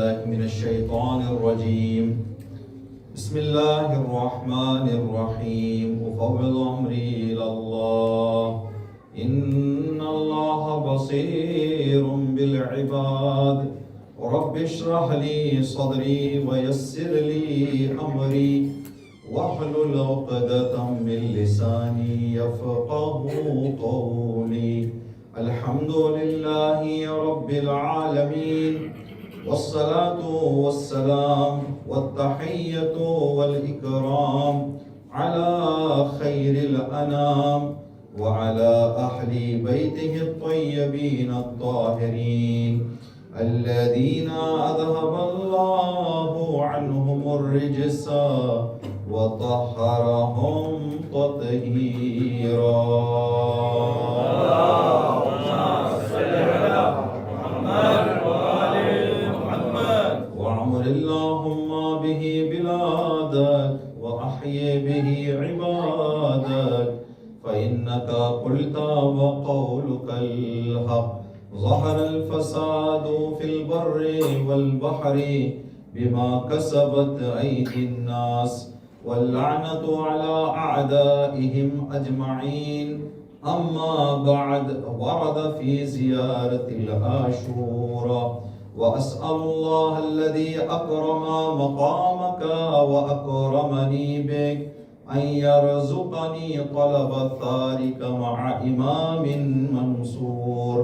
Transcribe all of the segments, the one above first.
من الشيطان الرجيم. بسم الله الرحمن الرحيم. أفوض أمري إلى الله إن الله بصير بالعباد. رب اشرح لي صدري ويسر لي أمري واحلل عقدة من لساني يفقه قولي. الحمد لله رب العالمين والصلاة والسلام والتحية والإكرام على خير الأنام وعلى أهل بيته الطيبين الطاهرين الذين أذهب الله عنهم الرجس وطهرهم تطهيرا. اللهم به بلادك وأحيي به عبادك فإنك قلت وقولك الحق. ظهر الفساد في البر والبحر بما كسبت أيدي الناس واللعنة على أعدائهم أجمعين. أما بعد ورد في زيارة العاشوراء وأسأل الله الذي أكرم مقامك وأكرمني بك أن يرزقني طلب ثارك مع إمام منصور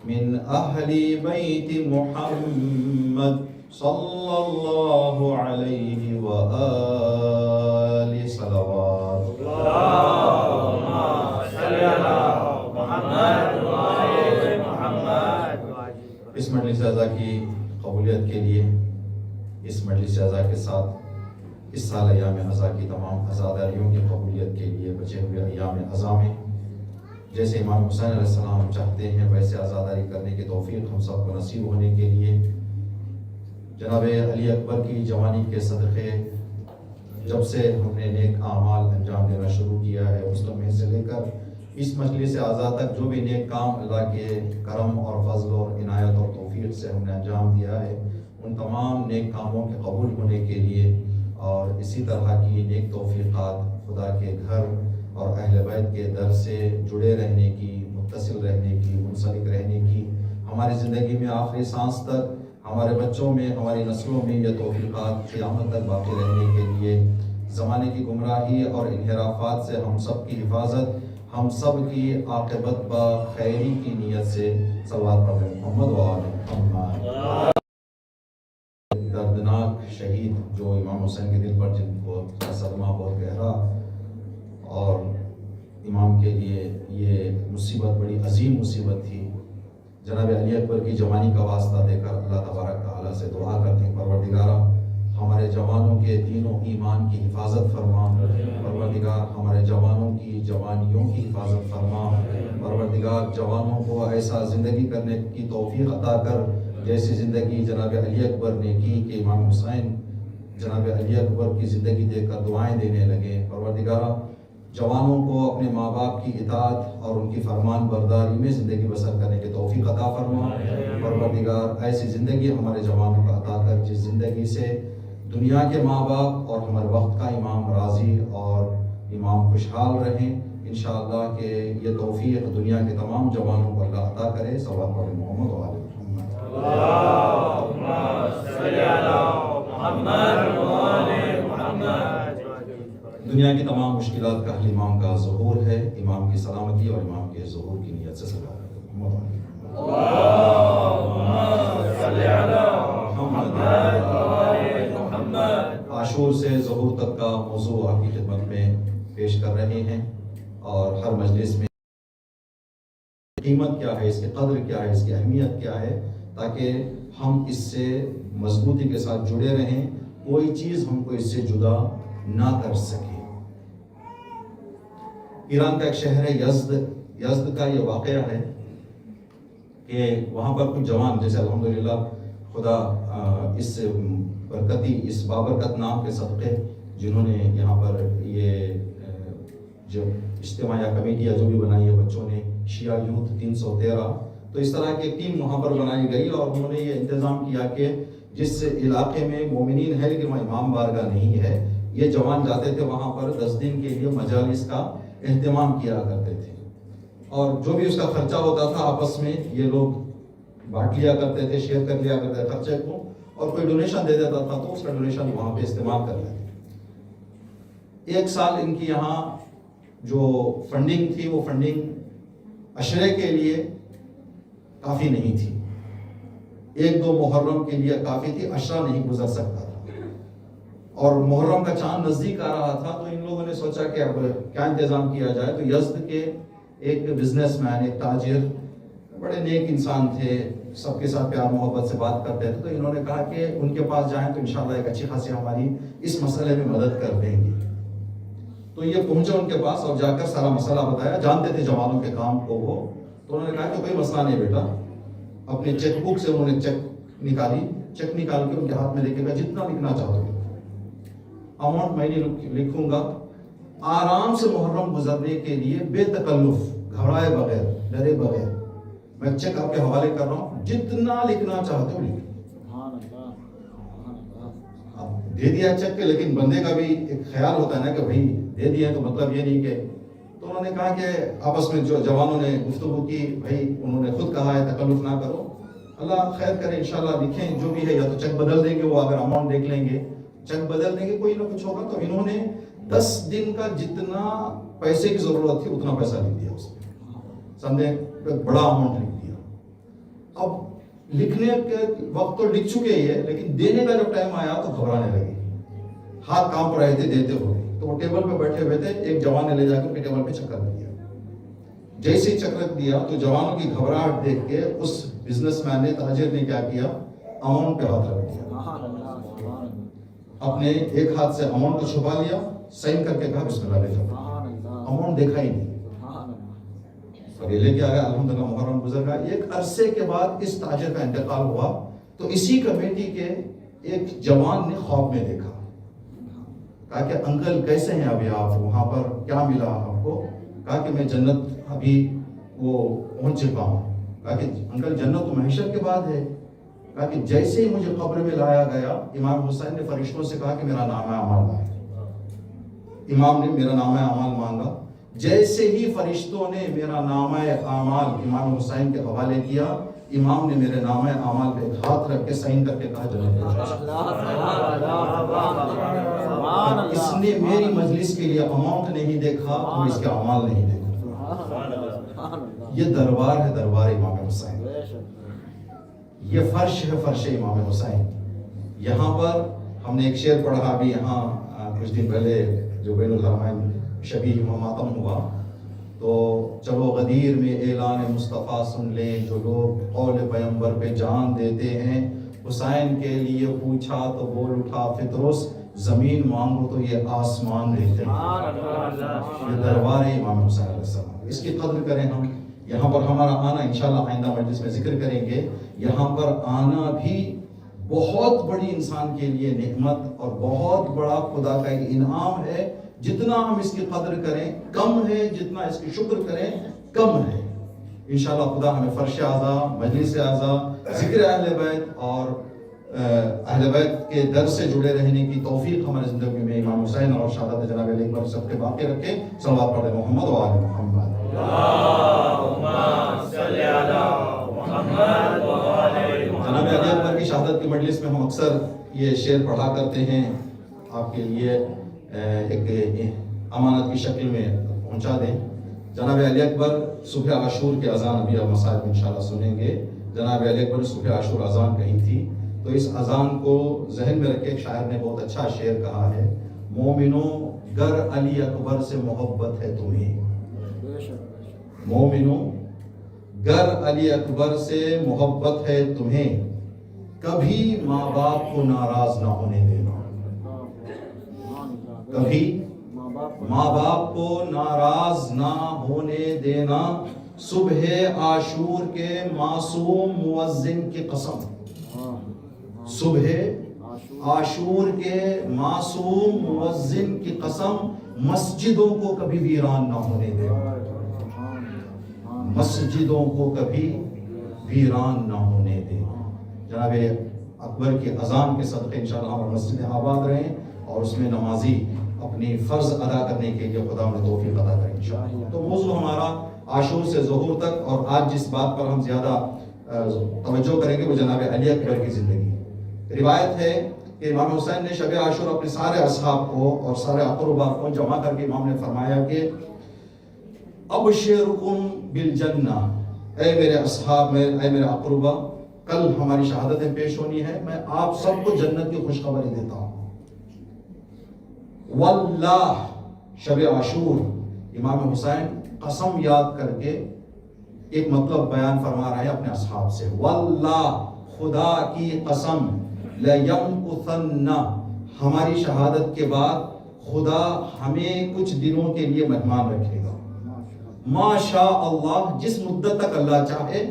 من أهل بيت محمد صلى الله عليه وآله صلوات. اللهم صل على محمد وآل محمد. اس مجلس اعزا کی قبولیت کے لیے اس مجلس اعزا کے ساتھ اس سال ایام عزا کی تمام عزاداریوں کی قبولیت کے لیے بچے ہوئے ایام عزا میں جیسے امام حسین علیہ السلام چاہتے ہیں ویسے عزاداری کرنے کی توفیق ہم سب کو نصیب ہونے کے لیے جناب علی اکبر کی جوانی کے صدقے جب سے ہم نے نیک اعمال انجام دینا شروع کیا ہے اس لمحے سے لے کر اس مجلس اعزا تک جو بھی نیک کام اللہ کے کرم اور فضل اور عنایت اور توفیق سے ہم نے انجام دیا ہے ان تمام نیک کاموں کے قبول ہونے کے لیے اور اسی طرح کی نیک توفیقات خدا کے گھر اور اہل بیت کے در سے جڑے رہنے کی متصل رہنے کی منسلک رہنے کی ہماری زندگی میں آخری سانس تک ہمارے بچوں میں ہماری نسلوں میں یہ توفیقات قیامت تک باقی رہنے کے لیے زمانے کی گمراہی اور انحرافات سے ہم سب کی حفاظت ہم سب کی عاقبت با خیری کی نیت سے صلوات پڑھیں محمد و آل محمد. دردناک شہید جو امام حسین کے دل پر جن کو صدمہ بہت گہرا اور امام کے لیے یہ مصیبت بڑی عظیم مصیبت تھی. جناب علی اکبر کی جوانی کا واسطہ دے کر اللہ تبارک تعالیٰ سے دعا کرتے ہیں پروردگارہ ہمارے جوانوں کے دین و ایمان کی حفاظت فرما. پروردگار ہمارے جوانوں کی جوانیوں کی حفاظت فرما. پروردگار جوانوں کو ایسا زندگی کرنے کی توفیق عطا کر جیسی زندگی جناب علی اکبر نے کی کہ امام حسین جناب علی اکبر کی زندگی دیکھ کر دعائیں دینے لگے. پروردگار جوانوں کو اپنے ماں باپ کی اطاعت اور ان کی فرمان برداری میں زندگی بسر کرنے کی توفیق عطا فرما. پروردگار ایسی زندگی ہمارے جوانوں کو عطا کر جس زندگی سے دنیا کے ماں باپ اور ہمارے وقت کا امام راضی اور امام خوشحال رہیں انشاءاللہ کہ یہ توفیق دنیا کے تمام جوانوں کو اللہ عطا کرے. صلوات پڑھیں محمد و آل محمد. اللہم صل علی محمد و آل محمد. دنیا کی تمام مشکلات کا حل امام کا ظہور ہے. امام کی سلامتی اور امام کے ظہور کی نیت سے صلوات پڑھیں محمد و آل محمد. عاشور سے ظہور تک کا موضوع آپ کی خدمت میں پیش کر رہے ہیں اور ہر مجلس میں قیمت کیا ہے اس کی قدر کیا ہے اس کی اہمیت کیا ہے تاکہ ہم اس سے مضبوطی کے ساتھ جڑے رہیں کوئی چیز ہم کو اس سے جدا نہ کر سکے. ایران کا ایک شہر ہے یزد کا یہ واقعہ ہے کہ وہاں پر کچھ جوان جیسے الحمدللہ خدا اس برکتی اس بابرکت نام کے صدقے جنہوں نے یہاں پر یہ جو اجتماع یا کمیٹی جو بھی بنائی ہے بچوں نے شیعہ یوتھ 313 تو اس طرح کی ایک ٹیم وہاں پر بنائی گئی اور انہوں نے یہ انتظام کیا کہ جس علاقے میں مومنین ہے لیکن وہاں امام بارگاہ نہیں ہے، یہ جوان جاتے تھے وہاں پر 10 دن کے لیے مجالس کا اہتمام کیا کرتے تھے، اور جو بھی اس کا خرچہ ہوتا تھا آپس میں یہ لوگ بانٹ لیا کرتے تھے، شیئر کر لیا کرتے تھے خرچے کو، اور کوئی ڈونیشن دے دیتا تھا تو اس کا ڈونیشن وہاں پہ استعمال کر لیتے۔ ایک سال ان کی یہاں جو فنڈنگ تھی وہ فنڈنگ عشرے کے لیے کافی نہیں تھی، 1-2 محرم کے لیے کافی تھی، عشرہ نہیں گزر سکتا تھا، اور محرم کا چاند نزدیک آ رہا تھا، تو ان لوگوں نے سوچا کہ اب کیا انتظام کیا جائے۔ تو یزد کے ایک بزنس مین، ایک تاجر، بڑے نیک انسان تھے، سب کے ساتھ پیار محبت سے بات کرتے تھے، تو انہوں نے کہا کہ ان کے پاس جائیں تو انشاءاللہ ایک اچھی خاصی ہماری اس مسئلے میں مدد کر دیں گے۔ تو یہ پہنچے ان کے پاس اور جا کر سارا مسئلہ بتایا، جانتے تھے جوانوں کے کام کو وہ، تو انہوں نے کہا کہ کوئی مسئلہ نہیں بیٹا، اپنے چیک بک سے انہوں نے چیک نکالی، چیک نکال کے ان کے ہاتھ میں دیکھے گا، جتنا لکھنا چاہو گے اماؤنٹ میں نہیں لکھوں گا، آرام سے محرم گزرنے کے لیے بے تکلف، گھبرائے بغیر، ڈرے بغیر، میں چیک آپ کے حوالے کر رہا ہوں، جتنا لکھنا چاہتے ہو لکھیں۔ اب دے دیا چیک کے، لیکن بندے کا بھی ایک خیال ہوتا ہے نا کہ بھائی دے دیا تو مطلب یہ نہیں کہ، تو انہوں نے کہا کہ آپس میں جو جوانوں نے گفتگو کی، بھائی انہوں نے خود کہا ہے تکلف نہ کرو، اللہ خیر کرے انشاءاللہ، لکھیں جو بھی ہے، یا تو چیک بدل دیں گے، وہ اگر اماؤنٹ دیکھ لیں گے چیک بدل دیں گے، کوئی نہ کچھ ہوگا۔ تو انہوں نے 10 دن کا جتنا پیسے کی ضرورت تھی اتنا پیسہ لکھ دیا، اس میں سمجھے بڑا اماؤنٹ لکھ دیا۔ اب لکھنے کے وقت تو لکھ چکے ہی ہے، لیکن دینے کا جب ٹائم آیا تو گھبرانے لگے، ہاتھ کانپ رہے تھے دیتے ہوئے۔ تو وہ ٹیبل پہ بیٹھے ہوئے تھے، ایک جوان نے لے جا کے ٹیبل پہ چکر دیا، جیسے ہی چکر دیا تو جوانوں کی گھبراہٹ دیکھ کے اس بزنس مین نے، تاجر نے کیا کیا، اماؤنٹ پہ ہاتھ رکھ دیا، اپنے ایک ہاتھ سے اماؤنٹ کو چھپا لیا، سائن کر کے کہا بسم اللہ لے جاؤ، اماؤنٹ دیکھا ہی نہیں، اور یہ لے کے آیا، الحمدللہ محرم گزر گیا۔ ایک عرصے کے بعد اس تاجر کا انتقال ہوا، تو اسی کمیٹی کے ایک جوان نے خواب میں دیکھا، کہا کہ انکل کیسے ہیں ابھی آپ، وہاں پر کیا ملا آپ کو؟ کہا کہ میں جنت ابھی وہ پہنچ چکا ہوں۔ کہا کہ انکل جنت تو محشر کے بعد ہے۔ کہا کہ جیسے ہی مجھے قبر میں لایا گیا، امام حسین نے فرشتوں سے کہا کہ میرا نامہ اعمال لائے۔ امام نے میرا نامہ اعمال مانگا، جیسے ہی فرشتوں نے میرا نامہ اعمال امام حسین کے حوالے کیا، امام نے میرے نامہ اعمال پہ ہاتھ رکھ کے سائن کر کے کہا جنت۔ اس نے میری مجلس کے لیے اماؤنٹ نہیں دیکھا، تو اس کے اعمال نہیں دیکھا۔ یہ دربار ہے، دربار امام حسین، یہ فرش ہے، فرش امام حسین۔ یہاں پر ہم نے ایک شعر پڑھا ابھی یہاں کچھ دن پہلے جو بین الحرمین شبیہ ماتم ہوا، تو چلو غدیر میں اعلان مصطفیٰ سن لیں، جو لوگ قول پیغمبر پہ جان دیتے ہیں، حسین کے لیے پوچھا تو بول اٹھا فطرس، زمین مانگو تو یہ آسمان دیتے ہیں۔ یہ دربار امام حسین علیہ السلام، اس کی قدر کریں ہم۔ یہاں پر ہمارا آنا انشاءاللہ آئندہ مجلس میں ذکر کریں گے، یہاں پر آنا بھی بہت بڑی انسان کے لیے نعمت اور بہت بڑا خدا کا ایک انعام ہے۔ جتنا ہم اس کی قدر کریں کم ہے، جتنا اس کی شکر کریں کم ہے۔ انشاءاللہ خدا ہمیں فرش اعظم، مجلس اعظم، ذکر اہل بیت اور اہل بیت کے در سے جڑے رہنے کی توفیق ہماری زندگی میں امام حسین اور شہادت جناب علی اکبر سب کے باقی رکھے۔ صلوات پڑھیں محمد و آل محمد۔ جناب علی اکبر کی شہادت کی مجلس میں ہم اکثر یہ شعر پڑھا کرتے ہیں، آپ کے لیے ایک امانت کی شکل میں پہنچا دیں۔ جناب علی اکبر صبح عاشور کے اذان ابھی آپ مسائل میں انشاءاللہ سنیں گے۔ جناب علی اکبر صبح عاشور اذان کہی تھی، تو اس اذان کو ذہن میں رکھے، ایک شاعر نے بہت اچھا شعر کہا ہے، مومنوں گر علی اکبر سے محبت ہے تمہیں، مومنوں گر علی اکبر سے محبت ہے تمہیں، کبھی ماں باپ کو ناراض نہ ہونے دینا، کبھی ماں باپ کو ناراض نہ ہونے دینا، صبح عاشور کے معصوم مؤذن کی قسم، صبح عاشور کے معصوم مؤذن کی قسم، مسجدوں کو کبھی ویران نہ ہونے دینا، مسجدوں کو کبھی ویران نہ ہونے دینا۔ جناب اکبر کی اذان کے صدقے انشاءاللہ ہماری مسجدیں آباد رہیں اور اس میں نمازی اپنی فرض ادا کرنے کے لیے خدا ہمیں توفیق عطا کرے انشاءاللہ۔ تو موضوع ہمارا عاشور سے ظہور تک، اور آج جس بات پر ہم زیادہ توجہ کریں گے وہ جناب علی اکبر کی زندگی۔ روایت ہے کہ امام حسین نے شب عاشور اپنے سارے اصحاب کو اور سارے اقربا کو جمع کر کے امام نے فرمایا کہ ابشرکم بالجنہ، اے میرے اصحاب، اے میرے اقربا، کل ہماری شہادتیں پیش ہونی ہے، میں آپ سب کو جنت کی خوشخبری دیتا ہوں۔ واللہ، شب عاشور امام حسین قسم یاد کر کے ایک مطلب بیان فرما رہے ہیں اپنے اصحاب سے، واللہ، خدا کی قسم، لَيَمْكُثَنَّ، ہماری شہادت کے بعد خدا ہمیں کچھ دنوں کے لیے مہمان رکھے گا، ما شاء اللہ، جس مدت تک اللہ چاہے،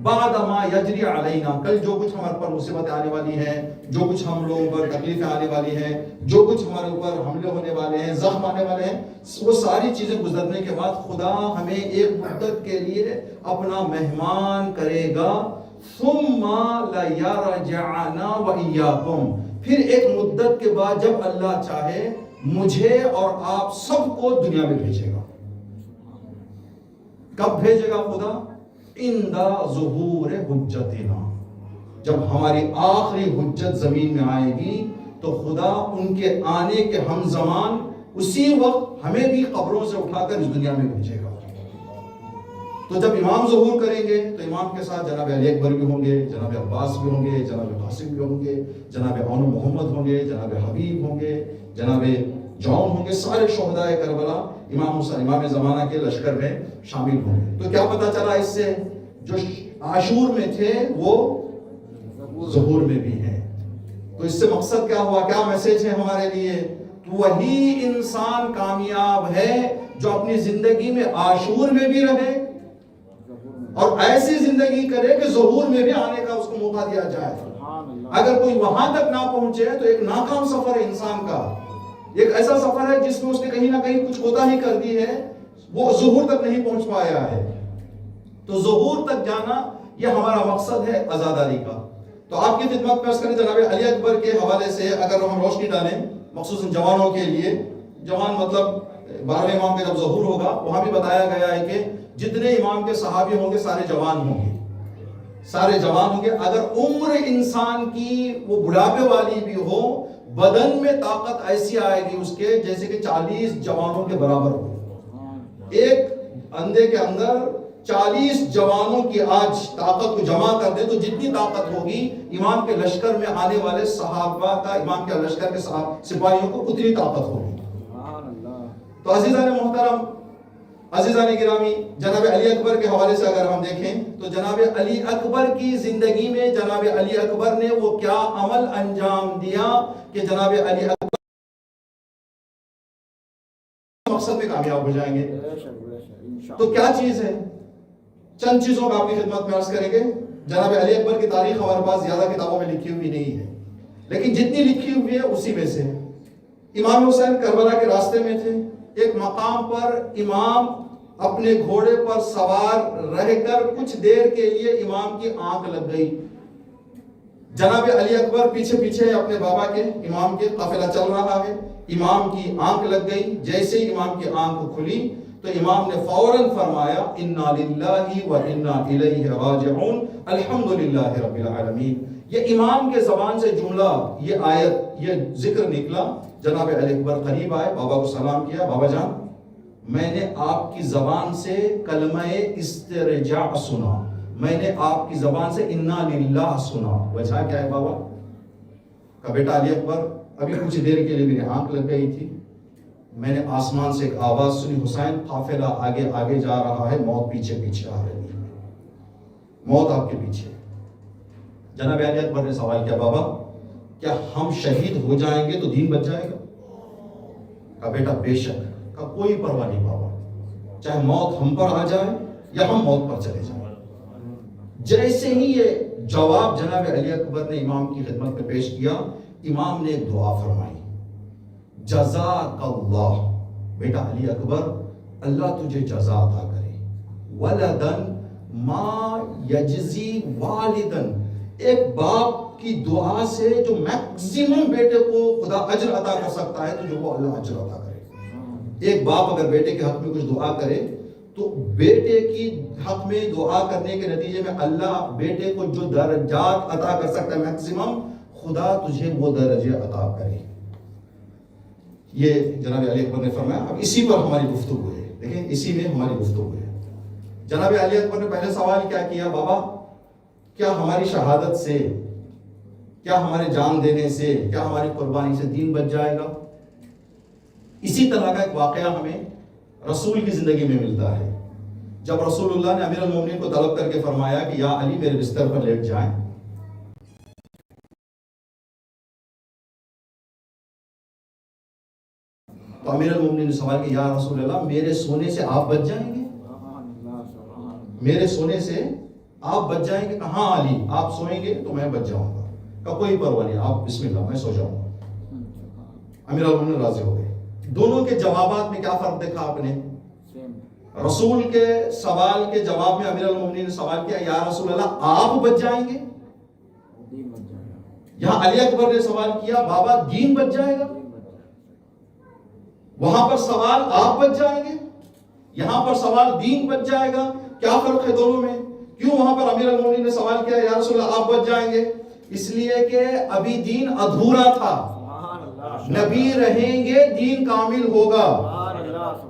بعد ما یجری علینا، کل جو کچھ ہمارے پر مصیبتیں آنے والی ہیں، جو کچھ ہم لوگوں پر تکلیفیں آنے والی ہیں، جو کچھ ہمارے اوپر حملے ہونے والے ہیں، زخم آنے والے ہیں، وہ ساری چیزیں گزرنے کے بعد خدا ہمیں ایک مدت کے لیے اپنا مہمان کرے گا، ثم لیرجعنا وإیاکم، پھر ایک مدت کے بعد جب اللہ چاہے مجھے اور آپ سب کو دنیا میں بھیجے گا۔ کب بھیجے گا خدا؟ اندہ ظہور حجتنا، جب ہماری آخری حجت زمین میں آئے گی تو خدا ان کے آنے کے ہم زمان اسی وقت ہمیں بھی قبروں سے اٹھا کر اس دنیا میں بھیجے گا۔ تو جب امام ظہور کریں گے تو امام کے ساتھ جناب علی اکبر بھی ہوں گے، جناب عباس بھی ہوں گے، جناب قاسم بھی ہوں گے، جناب اون محمد ہوں گے، جناب حبیب ہوں گے، جناب جون ہوں گے، سارے شہدائے کربلا امام حسین امام زمانہ کے لشکر میں شامل ہوں گے۔ تو کیا پتہ چلا اس سے؟ جو عاشور میں تھے وہ ظہور میں بھی ہیں۔ تو اس سے مقصد کیا ہوا، کیا میسج ہے ہمارے لیے؟ وہی انسان کامیاب ہے جو اپنی زندگی میں عاشور میں بھی رہے اور ایسی زندگی کرے کہ ظہور میں بھی آنے کا اس کو موقع دیا جائے۔ اگر کوئی وہاں تک نہ پہنچے تو ایک ناکام سفر ہے انسان کا، ایک ایسا سفر ہے جس میں اس نے کہیں نہ کہیں کچھ کوتاہی کر دی ہے، وہ ظہور تک نہیں پہنچ پایا ہے۔ تو ظہور تک جانا یہ ہمارا مقصد ہے عزاداری کا۔ تو آپ کی خدمت میں عرض کریں جناب علی اکبر کے حوالے سے اگر ہم روشنی ڈالیں، مخصوصاً جوانوں کے لیے، جوان مطلب 12ویں امام کا جب ظہور ہوگا وہاں بھی بتایا گیا ہے کہ جتنے امام کے صحابی ہوں گے سارے جوان ہوں گے، سارے جوان ہوں گے۔ اگر عمر انسان کی وہ بڑھاپے والی بھی ہو، بدن میں طاقت ایسی آئے گی اس کے جیسے کہ 40 جوانوں کے برابر ہو۔ ایک اندھے کے اندر 40 جوانوں کی آج طاقت کو جمع کر دے تو جتنی طاقت ہوگی امام کے لشکر میں آنے والے صحابہ کا، امام کے لشکر کے سپاہیوں کو اتنی طاقت ہوگی۔ تو عزیزان محترم، عزیزان گرامی، جناب علی اکبر کے حوالے سے اگر ہم دیکھیں تو جناب علی اکبر کی زندگی میں جناب علی اکبر نے وہ کیا عمل انجام دیا کہ جناب علی اکبر مقصد میں کامیاب ہو جائیں گے۔ تو کیا چیز ہے؟ چند چیزوں کا آپ کی خدمت میں عرض کریں گے۔ جناب علی اکبر کی تاریخ ہمارے پاس زیادہ کتابوں میں لکھی ہوئی نہیں ہے، لیکن جتنی لکھی ہوئی ہے اسی میں سے امام حسین کربلا کے راستے میں تھے، ایک مقام پر امام اپنے گھوڑے پر سوار رہ کر کچھ دیر کے لیے امام کی آنکھ لگ گئی۔ جناب علی اکبر پیچھے پیچھے اپنے بابا کے، امام کے قافلہ چل رہا ہے، امام کی آنکھ لگ گئی۔ جیسے ہی امام کی آنکھ کھلی تو امام نے فوراً فرمایا انا للہ و انا الیہ راجعون الحمدللہ رب العالمین۔ یہ امام کے زبان سے جملہ، یہ آیت، یہ ذکر نکلا۔ جناب علی اکبر قریب آئے، بابا کو سلام کیا، بابا جان میں نے آپ کی زبان سے کلمہ استرجاع سنا، میں نے آپ کی زبان سے انا للہ سنا۔ وجہ کیا ہے بابا؟ کہا بیٹا علی اکبر ابھی کچھ دیر کے لیے میری آنکھ لگ گئی تھی، میں نے آسمان سے ایک آواز سنی، حسین قافلہ آگے آگے جا رہا ہے، موت پیچھے پیچھے آ رہی ہے، موت آپ کے پیچھے۔ جناب علی اکبر نے سوال کیا بابا کیا ہم شہید ہو جائیں گے تو دین بچ جائے گا؟ کہا بیٹا بے شک۔ کہا کوئی پرواہ نہیں بابا، چاہے موت ہم پر آ جائے یا ہم موت پر چلے جائیں۔ جیسے ہی یہ جواب جناب علی اکبر نے امام کی خدمت میں پیش کیا، امام نے ایک دعا فرمائی، جزاک اللہ، بیٹا علی اکبر اللہ تجھے جزا عطا کرے، ولدن ما یجزی والدن، ایک باپ کی دعا سے جو میکسیمم بیٹے کو خدا اجر عطا کر سکتا ہے تو جو وہ اللہ اجر عطا کرے. ایک باپ اگر بیٹے کے حق میں کچھ دعا کرے تو بیٹے کی حق میں دعا کرنے کے نتیجے میں اللہ بیٹے کو جو درجات عطا کر سکتا ہے میکسیمم، خدا تجھے وہ درجے عطا کرے. یہ جناب علی اکبر نے فرمایا. اب اسی پر ہماری گفتگو ہے. دیکھیں اسی میں ہماری گفتگو ہے. جناب علی اکبر نے پہلے سوال کیا کیا؟ بابا کیا ہماری شہادت سے، کیا ہمارے جان دینے سے، کیا ہماری قربانی سے دین بچ جائے گا؟ اسی طرح کا ایک واقعہ ہمیں رسول کی زندگی میں ملتا ہے. جب رسول اللہ نے امیر المومنین کو طلب کر کے فرمایا کہ یا علی میرے بستر پر لیٹ جائیں، تو امیر المومنین نے سوال کیا یا رسول اللہ میرے سونے سے آپ بچ جائیں گے؟ میرے سونے سے آپ بچ جائیں گے؟ ہاں علی آپ سوئیں گے تو میں بچ جاؤں گا. کہ کوئی پرواہ نہیں، آپ بسم اللہ، میں سو جاؤں گا. امیر المومنین راضی ہو گئے. دونوں کے جوابات میں کیا فرق دیکھا آپ نے؟ رسول کے سوال کے جواب میں امیر المومنین نے سوال کیا یا رسول اللہ آپ بچ جائیں گے. یہاں علی اکبر نے سوال کیا بابا دین بچ جائے گا. وہاں پر سوال آپ بچ جائیں گے، یہاں پر سوال دین بچ جائے گا. کیا فرق ہے دونوں میں؟ کیوں وہاں پر امیر المومنین نے سوال کیا یا رسول اللہ آپ بچ جائیں گے؟ اس لیے کہ ابھی دین ادھورا تھا. نبی رہیں گے دین کامل ہوگا.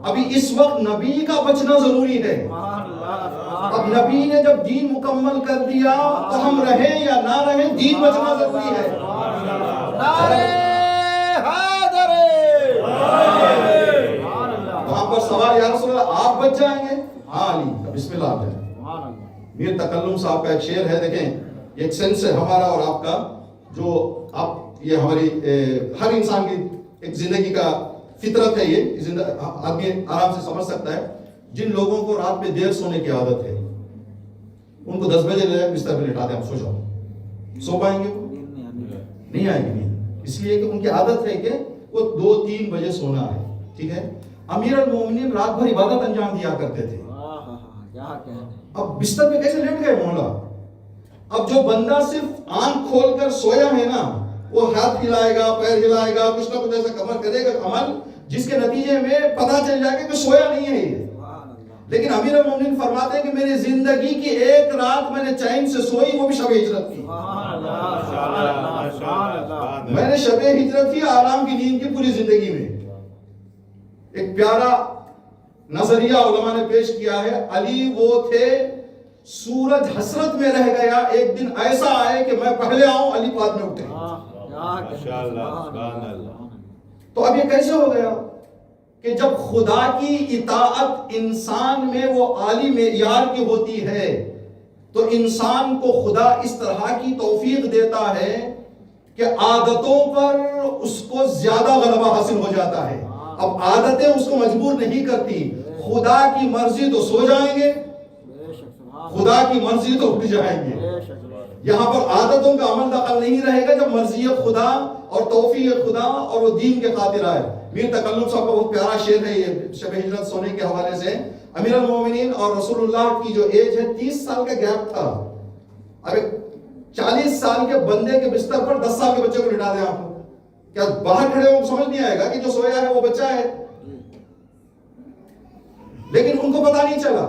ابھی اس وقت نبی کا بچنا ضروری ہے. اب نبی نے جب دین مکمل کر دیا تو ہم رہیں یا نہ رہیں دین بچنا ضروری ہے. وہاں پر سوال یا رسول اللہ آپ بچ جائیں گے؟ ہاں علی بسم اللہ آپ جائیں. میر تکلم صاحب کا ایک شعر ہے، دیکھیں ایک سینس ہے ہمارا اور آپ کا، جو آپ یہ ہماری ہر انسان کی ایک زندگی کا فطرت ہے. یہ آدمی آرام سے سمجھ سکتا ہے. جن لوگوں کو رات میں دیر سونے کی عادت ہے ان کو 10 بجے لے بستر پہ لٹا دیں آپ سو جاؤ. سو پائیں گے؟ نہیں آئے گی. نہیں، اس لیے کہ ان کی عادت ہے کہ وہ 2-3 بجے سونا ہے. ٹھیک ہے. امیر المومنین رات بھر عبادت انجام دیا کرتے تھے. اب بستر پہ کیسے لیٹ گئے مولا؟ اب جو بندہ صرف آنکھ کھول کر سویا ہے نا، وہ ہاتھ ہلائے گا، پیر ہلائے گا، کچھ نہ کچھ ایسا کمر کرے گا عمل جس کے نتیجے میں پتہ چل جائے گا کہ سویا نہیں ہے یہ. لیکن امیر المومنین فرماتے ہیں کہ میری زندگی کی ایک رات میں نے چین سے سوئی، وہ بھی شب ہجرت کی. میں نے شب ہجرت کی آرام کی نیند کی پوری زندگی میں. ایک پیارا نظریہ علماء نے پیش کیا ہے. علی وہ تھے سورج حسرت میں رہ گیا، ایک دن ایسا آئے کہ میں پہلے آؤں علی بعد میں اٹھے. تو اب یہ کیسے ہو گیا کہ جب خدا کی اطاعت انسان میں وہ عالی معیار کی ہوتی ہے تو انسان کو خدا اس طرح کی توفیق دیتا ہے کہ عادتوں پر اس کو زیادہ غلبہ حاصل ہو جاتا ہے. اب عادتیں اس کو مجبور نہیں کرتی. خدا کی مرضی تو سو جائیں گے، خدا کی مرضی تو اٹھ جائیں گے. یہاں پر عادتوں کا عمل دخل نہیں رہے گا جب مرضی خدا اور توفیق خدا اور وہ دین کے خاطر آئے. میر تکلم صاحب کا بہت پیارا شعر ہے یہ شب ہجرت سونے کے حوالے سے. امیر المومنین اور رسول اللہ کی جو ایج ہے 30 سال کا گیپ تھا. اب 40 سال کے بندے کے بستر پر 10 سال کے بچے کو لٹا دیں آپ کو، کیا باہر کھڑے ہو سمجھ نہیں آئے گا کہ جو سویا ہے وہ بچہ ہے؟ لیکن ان کو پتا نہیں چلا،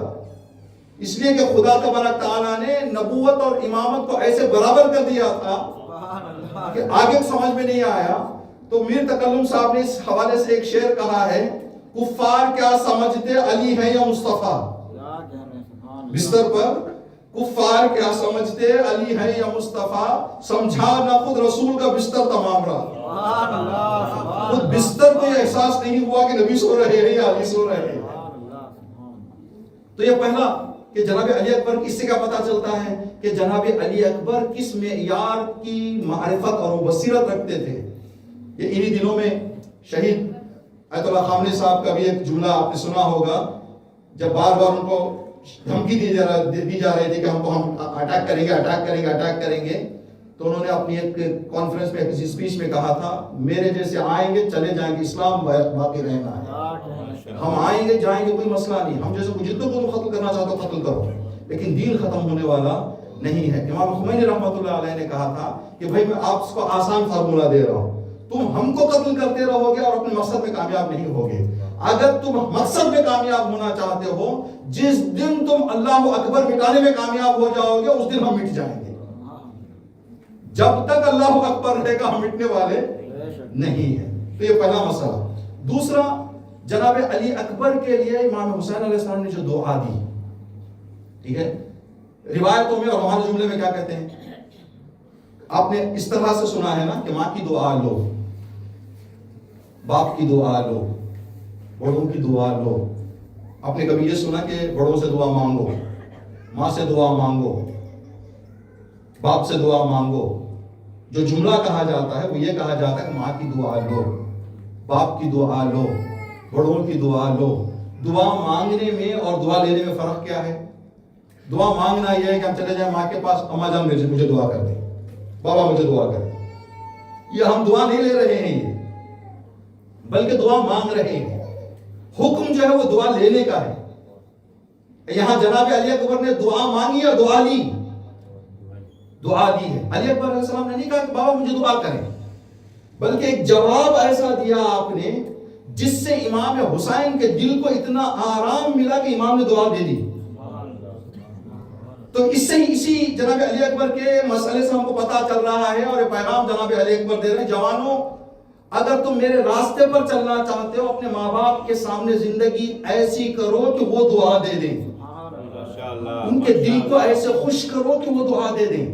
اس لیے کہ خدا تبارک تعالیٰ نے نبوت اور امامت کو ایسے برابر کر دیا تھا کہ آگے سمجھ میں نہیں آیا. تو میر تکلم صاحب نے اس حوالے سے ایک شعر کہا ہے، کفار کیا سمجھتے علی ہے یا مصطفیٰ. بستر پر کفار کیا سمجھتے علی ہے یا مصطفیٰ، سمجھا نہ خود رسول کا بستر تمام رات. خود بستر کو یہ احساس نہیں ہوا کہ نبی سو رہے ہیں یا علی سو رہے ہیں. تو یہ پہلا کہ جناب علی اکبر اس سے کیا پتا چلتا ہے کہ جناب علی اکبر کس معیار کی معرفت اور بصیرت رکھتے تھے. یہ انہی دنوں میں شہید آیت اللہ خامنہئی صاحب کا بھی ایک جملہ آپ نے سنا ہوگا، جب بار بار ان کو دھمکی دی جا رہی تھی کہ ہم اٹیک کریں گے تو انہوں نے اپنی ایک کانفرنس میں کسی اسپیچ میں کہا تھا، میرے جیسے آئیں گے چلے جائیں گے، اسلام باقی رہنا ہے. ہم آئیں گے جائیں گے کوئی مسئلہ نہیں، ہم جیسے جتنے کو قتل کرنا چاہتا ہو قتل کرو، لیکن دین ختم ہونے والا نہیں ہے. امام خمینی رحمۃ اللہ علیہ نے کہا تھا کہ بھائی میں آپ کو آسان فارمولا دے رہا ہوں، تم ہم کو قتل کرتے رہو گے اور اپنے مقصد میں کامیاب نہیں ہوگے۔ اگر تم مقصد میں کامیاب ہونا چاہتے ہو، جس دن تم اللہ اکبر مٹانے میں کامیاب ہو جاؤ گے اس دن ہم مٹ جائیں گے۔ جب تک اللہ اکبر رہے گا ہم مٹنے والے نہیں ہیں۔ تو یہ پہلا مسئلہ۔ دوسرا، جناب علی اکبر کے لیے امام حسین علیہ السلام نے جو دعا دی، ٹھیک ہے، روایتوں میں اور ہمارے جملے میں کیا کہتے ہیں؟ آپ نے اس طرح سے سنا ہے نا کہ ماں کی دعا لو، باپ کی دعا لو، بڑوں کی دعا لو۔ آپ نے کبھی یہ سنا کہ بڑوں سے دعا مانگو، ماں سے دعا مانگو، باپ سے دعا مانگو؟ جو جملہ کہا جاتا ہے وہ یہ کہا جاتا ہے کہ ماں کی دعا لو، باپ کی دعا لو، بڑوں کی دعا لو۔ دعا مانگنے میں اور دعا لینے میں فرق کیا ہے؟ دعا مانگنا یہ ہے کہ ہم چلے جائیں ماں کے پاس، اماں جان مجھے دعا کر دیں، بابا مجھے دعا کر دیں۔ یہ ہم دعا نہیں لے رہے ہیں، یہ بلکہ دعا مانگ رہے ہیں۔ حکم جو ہے وہ دعا لینے کا ہے۔ یہاں جناب علی اکبر نے دعا مانگی اور دعا لی، دعا دی ہے۔ علی اکبر علیہ السلام نے نہیں کہا کہ بابا مجھے دعا کریں، بلکہ ایک جواب ایسا دیا آپ نے جس سے امام حسین کے دل کو اتنا آرام ملا کہ امام نے دعا دے دی۔ تو اسی جناب علی اکبر کے مسئلے سے ہم کو پتا چل رہا ہے، اور یہ پیغام جناب علی اکبر دے رہے ہیں، جوانوں اگر تم میرے راستے پر چلنا چاہتے ہو، اپنے ماں باپ کے سامنے زندگی ایسی کرو کہ وہ دعا دے دیں، ان کے دل کو ایسے خوش کرو کہ وہ دعا دے دیں۔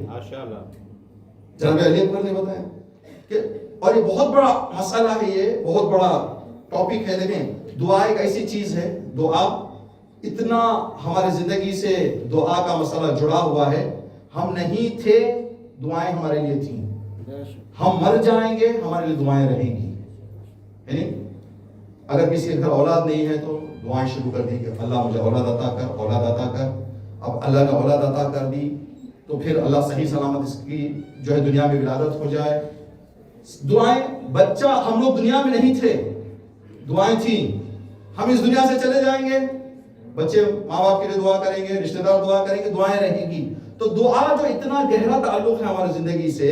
جناب علی اکبر نے بتایا کہ، اور یہ بہت بڑا مسئلہ ہے، یہ بہت بڑا ٹاپک ہے۔ دیکھیں، دعا ایک ایسی چیز ہے، دعا اتنا ہماری زندگی سے دعا کا مسئلہ جڑا ہوا ہے۔ ہم نہیں تھے، دعائیں ہمارے لیے تھیں، ہم مر جائیں گے، ہمارے لیے دعائیں رہیں گی۔ یعنی اگر کسی کے گھر اولاد نہیں ہے تو دعائیں شروع کر دی کہ اللہ مجھے اولاد عطا کر، اولاد عطا کر۔ اب اللہ نے اولاد عطا کر دی تو پھر اللہ صحیح سلامت اس کی جو ہے دنیا میں ولادت ہو جائے۔ دعائیں، بچہ، ہم لوگ دنیا میں نہیں تھے، دعائیں تھیں، ہم اس دنیا سے چلے جائیں گے، بچے ماں باپ کے لیے دعا کریں گے، رشتہ دار دعا کریں گے، دعائیں رہیں گی۔ تو دعا جو اتنا گہرا تعلق ہے ہماری زندگی سے،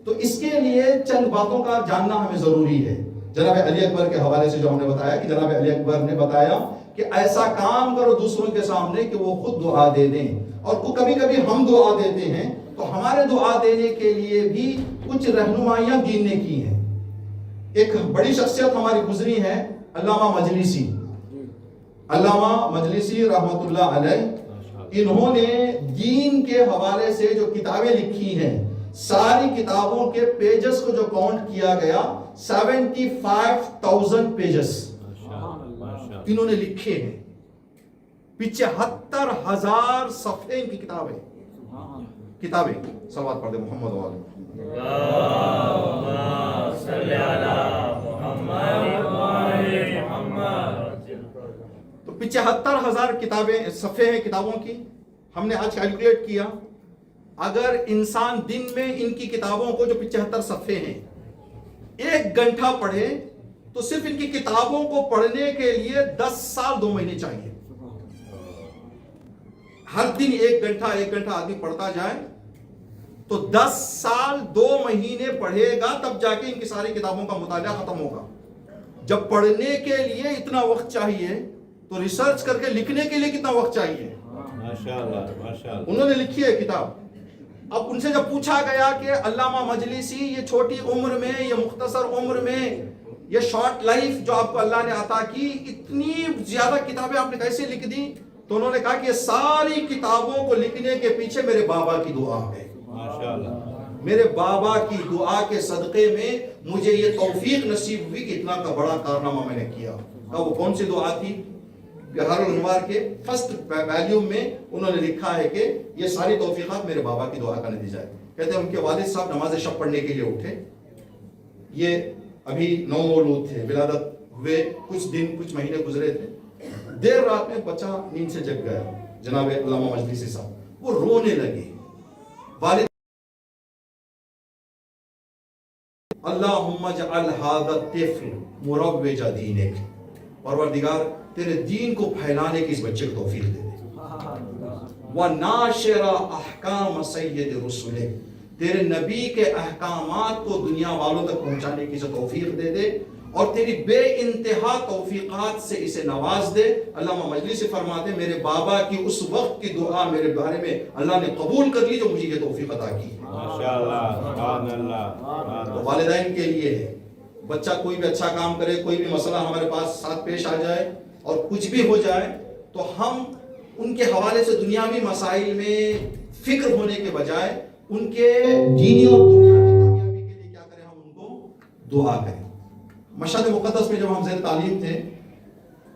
تو اس کے لیے چند باتوں کا جاننا ہمیں ضروری ہے۔ جناب علی اکبر کے حوالے سے جو ہم نے بتایا کہ جناب علی اکبر نے بتایا کہ ایسا کام کرو دوسروں کے سامنے کہ وہ خود دعا دے دیں، اور کبھی کبھی ہم دعا دیتے ہیں تو ہمارے دعا دینے کے لیے بھی کچھ رہنمائیاں دین نے کی ہیں۔ ایک بڑی شخصیت ہماری گزری ہے، علامہ مجلسی، علامہ مجلسی رحمۃ اللہ علیہ۔ انہوں نے دین کے حوالے سے جو کتابیں لکھی ہیں، ساری کتابوں کے پیجز کو جو کاؤنٹ کیا گیا 75,000 پیجز انہوں نے لکھے ہیں، 75,000 صفحے ان کی کتابیں۔ صلوات پڑھ دے محمد والے۔ اللہم صلی علی محمد۔ تو 75,000 کتابیں، صفحے ہیں کتابوں کی۔ ہم نے آج کیلکولیٹ کیا، اگر انسان دن میں ان کی کتابوں کو جو 75 صفحے ہیں 1 گھنٹہ پڑھے تو صرف ان کی کتابوں کو پڑھنے کے لیے 10 سال 2 مہینے چاہیے۔ ہر دن 1 گھنٹہ آدمی پڑھتا جائے تو 10 سال 2 مہینے پڑھے گا، تب جا کے ان کی ساری کتابوں کا مطالعہ ختم ہوگا۔ جب پڑھنے کے لیے اتنا وقت چاہیے تو ریسرچ کر کے لکھنے کے لیے کتنا وقت چاہیے؟ ماشاءاللہ۔ انہوں نے لکھی ہے کتاب۔ اب ان سے جب پوچھا گیا کہ علامہ مجلسی، یہ چھوٹی عمر میں، یہ مختصر عمر میں، یہ شارٹ لائف جو آپ کو اللہ نے عطا کی، اتنی زیادہ کتابیں آپ نے کیسے لکھ دی؟ تو انہوں نے کہا کہ یہ ساری کتابوں کو لکھنے کے پیچھے میرے بابا کی دعا ہے۔ میرے بابا کی دعا کے صدقے میں مجھے یہ توفیق نصیب ہوئی کہ اتنا کا بڑا کارنامہ میں نے کیا۔ وہ کون سی دعا تھی؟ بہار الانوار کے فرسٹ والیوم میں انہوں نے لکھا ہے کہ یہ ساری توفیقات میرے بابا کی دعا کا نتیجہ ہے۔ کہتے ہیں ان کے والد صاحب نماز شب پڑھنے کے لیے اٹھے، یہ ابھی نومولود تھے، ولادت ہوئے کچھ دن کچھ مہینے گزرے تھے، دیر رات میں بچہ نیند سے جگ گیا، جناب علامہ مجلسی صاحب وہ رونے لگے۔ والد اللہم اجعل ھذا الطفل مروج دینک، پروردگار تیرے دین کو پھیلانے کی اس بچے کو توفیق دے دے، وَنَاشِرَ أَحْكَامَ سَيِّدِ رُسُلِكَ، تیرے نبی کے احکامات کو دنیا والوں تک پہنچانے کی توفیق دے دے، اور تیری بے انتہا توفیقات سے اسے نواز دے۔ علامہ مجلسی فرماتے میرے بابا کی اس وقت کی دعا میرے بارے میں اللہ نے قبول کر لی جو مجھے یہ توفیق عطا کی۔ ماشاءاللہ، سبحان اللہ۔ تو والدین کے لیے ہے، بچہ کوئی بھی اچھا کام کرے، کوئی بھی مسئلہ ہمارے پاس ساتھ پیش آ جائے اور کچھ بھی ہو جائے تو ہم ان کے حوالے سے دنیاوی مسائل میں فکر ہونے کے بجائے ان کے دینی اور دنیاوی کامیابی کے لیے کیا کریں، ہم ان کو دعا کریں۔ مشہد مقدس میں جب ہم زیر تعلیم تھے،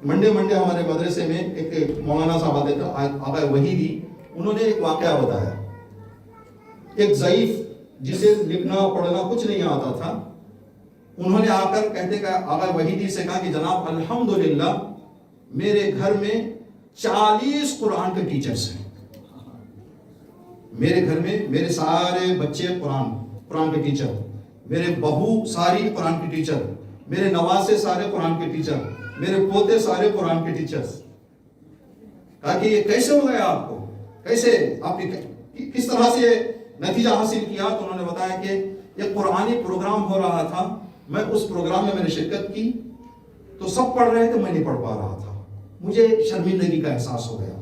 منڈے ہمارے مدرسے میں ایک مولانا صاحب آتے تھے، آقا وحیدی، انہوں نے ایک واقعہ بتایا۔ ایک ضعیف جسے لکھنا پڑھنا کچھ نہیں آتا تھا، انہوں نے آ کر کہتے کہ آقا وحیدی سے کہا کہ جناب الحمدللہ میرے گھر میں 40 قرآن کے ٹیچرز ہیں، میرے گھر میں میرے سارے بچے قرآن کے ٹیچر، میرے بہو ساری قرآن کی ٹیچر، میرے نواسے سارے قرآن کے ٹیچر، میرے پوتے سارے قرآن کے ٹیچرز۔ کہا کہ یہ کیسے ہو گیا آپ کو، کیسے آپ نے کس طرح سے نتیجہ حاصل کیا؟ تو انہوں نے بتایا کہ ایک قرآنی پروگرام ہو رہا تھا، میں اس پروگرام میں نے شرکت کی تو سب پڑھ رہے تھے، میں نہیں پڑھ پا رہا تھا، مجھے شرمندگی کا احساس ہو گیا،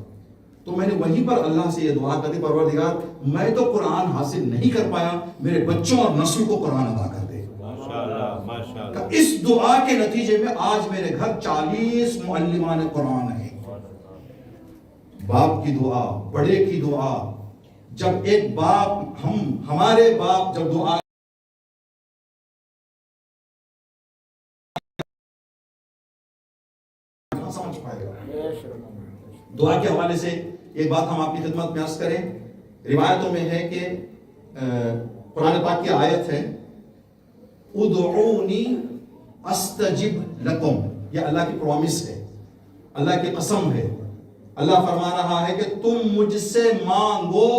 تو میں نے وہیں پر اللہ سے یہ دعا کر دی، پروردگار میں تو قرآن حاصل نہیں کر پایا، میرے بچوں اور نسل کو قرآن عطا کر دے۔ ماشاءاللہ۔ اس دعا کے نتیجے میں آج میرے گھر 40 معلمان قرآن ہیں۔ باپ کی دعا، بڑے کی دعا، جب ایک باپ ہمارے باپ جب دعا سمجھ پائے گا۔ دعا کے حوالے سے ایک بات ہم آپ کی خدمت میں عرض کریں، روایتوں میں ہے کہ قرآن پاک کی آیت ہے ادعونی استجب لکم، یہ اللہ کی پرومس ہے، اللہ کی قسم ہے۔ اللہ فرما رہا ہے کہ تم مجھ سے مانگو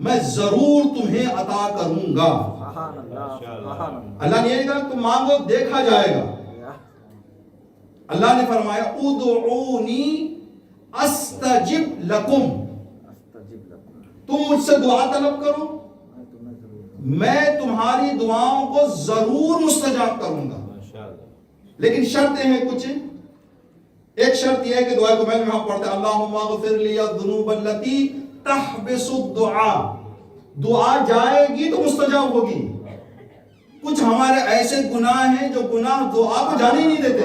میں ضرور تمہیں عطا کروں گا۔ اللہ نے یہ کہا تم مانگو دیکھا جائے گا۔ اللہ نے فرمایا ادعونی استجب لکم، تم مجھ سے دعا طلب کرو میں تمہاری دعاؤں کو ضرور مستجاب کروں گا۔ لیکن شرطیں ہیں کچھ، ایک شرط یہ ہے کہ دعا کو میں ہم پڑھتے ہیں اللہم اغفر لی الذنوب التي تحبس الدعاء، دعا جائے گی تو مستجاب ہوگی۔ کچھ ہمارے ایسے گناہ ہیں جو گناہ دعا کو جانے ہی نہیں دیتے،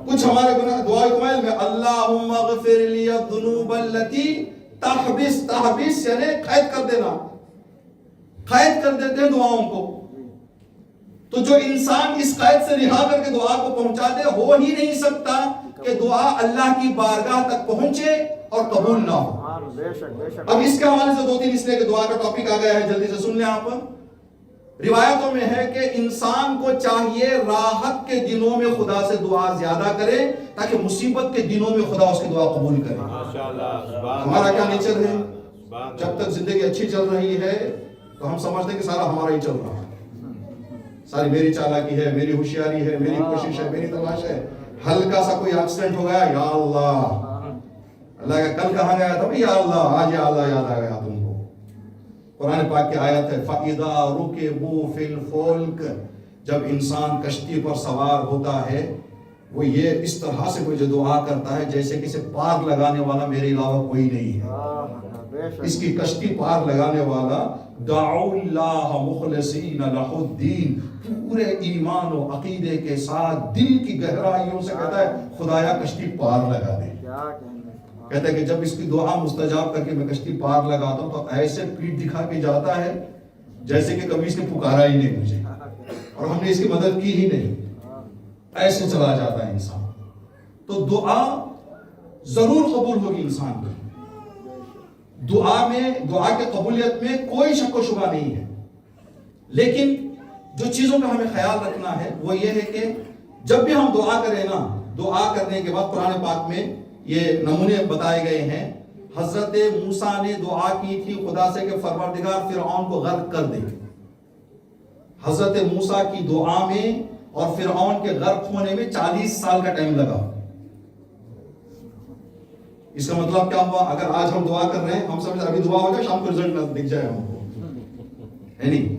کچھ ہمارے گناہ دعا کو میں اللہم اغفر لی الذنوب التي تحبس، تحبس یعنی قید کر دینا، قید کر دیتے ہیں دعاؤں کو۔ تو جو انسان اس قید سے رہا کر کے دعا کو پہنچا دے، ہو ہی نہیں سکتا کہ دعا اللہ کی بارگاہ تک پہنچے اور قبول نہ ہو۔ اب اس کے حوالے سے 2-3 اس لیے کہ دعا کا ٹاپک آ گیا ہے، جلدی سے سن لیں آپ۔ روایتوں میں ہے کہ انسان کو چاہیے راحت کے دنوں میں خدا سے دعا زیادہ کرے تاکہ مصیبت کے دنوں میں خدا اس کی دعا قبول کرے۔ ہمارا کیا نیچر ہے، جب تک زندگی اچھی چل رہی ہے تو ہم سمجھتے ہیں کہ سارا ہمارا ہی چل رہا ہے، ساری میری چالاکی ہے، میری ہوشیاری ہے، میری کوشش ہے، میری تلاش ہے۔ ہلکا سا کوئی ایکسیڈنٹ ہو گیا، یا اللہ، اللہ کا کل کہاں گیا تھا، یا اللہ آج یا اللہ یاد آ گیا تم کو۔ قرآن پاک کی آیت ہے فَإِذَا رُكِبُوا فِي الْفُلْكِ، جب انسان کشتی پر سوار ہوتا ہے وہ یہ اس طرح سے مجھے دعا کرتا ہے جیسے کسی پار لگانے والا میرے علاوہ کوئی نہیں ہے، اس کی کشتی پار لگانے والا دعوا اللہ مخلصین لہ الدین، پورے ایمان و عقیدے کے ساتھ دل کی گہرائیوں سے کہتا ہے خدایا کشتی پار لگا دے۔ کہتا ہے کہ جب اس کی دعا مستجاب کر کے میں کشتی پار لگاتا ہوں تو ایسے پیٹ دکھا کے جاتا ہے جیسے کہ کبھی اس نے پکارا ہی نہیں مجھے اور ہم نے اس کی مدد کی ہی نہیں، ایسے چلا جاتا ہے انسان۔ تو دعا ضرور قبول ہوگی انسان کی، دعا کے قبولیت میں کوئی شک و شبہ نہیں ہے، لیکن جو چیزوں کا ہمیں خیال رکھنا ہے وہ یہ ہے کہ جب بھی ہم دعا کریں نا، دعا کرنے کے بعد قرآن پاک میں یہ نمونے بتائے گئے ہیں۔ حضرت موسیٰ نے دعا کی تھی خدا سے کہ پروردگار فرعون کو غرق کر دے۔ حضرت موسیٰ کی دعا میں اور فرعون کے غرق ہونے میں 40 سال کا ٹائم لگا۔ اس کا مطلب کیا ہوا؟ اگر آج ہم دعا کر رہے ہیں، ہم سمجھتے ابھی دعا ہو جائے شام کو رزلٹ دکھ جائے ہم کو، ہے نہیں.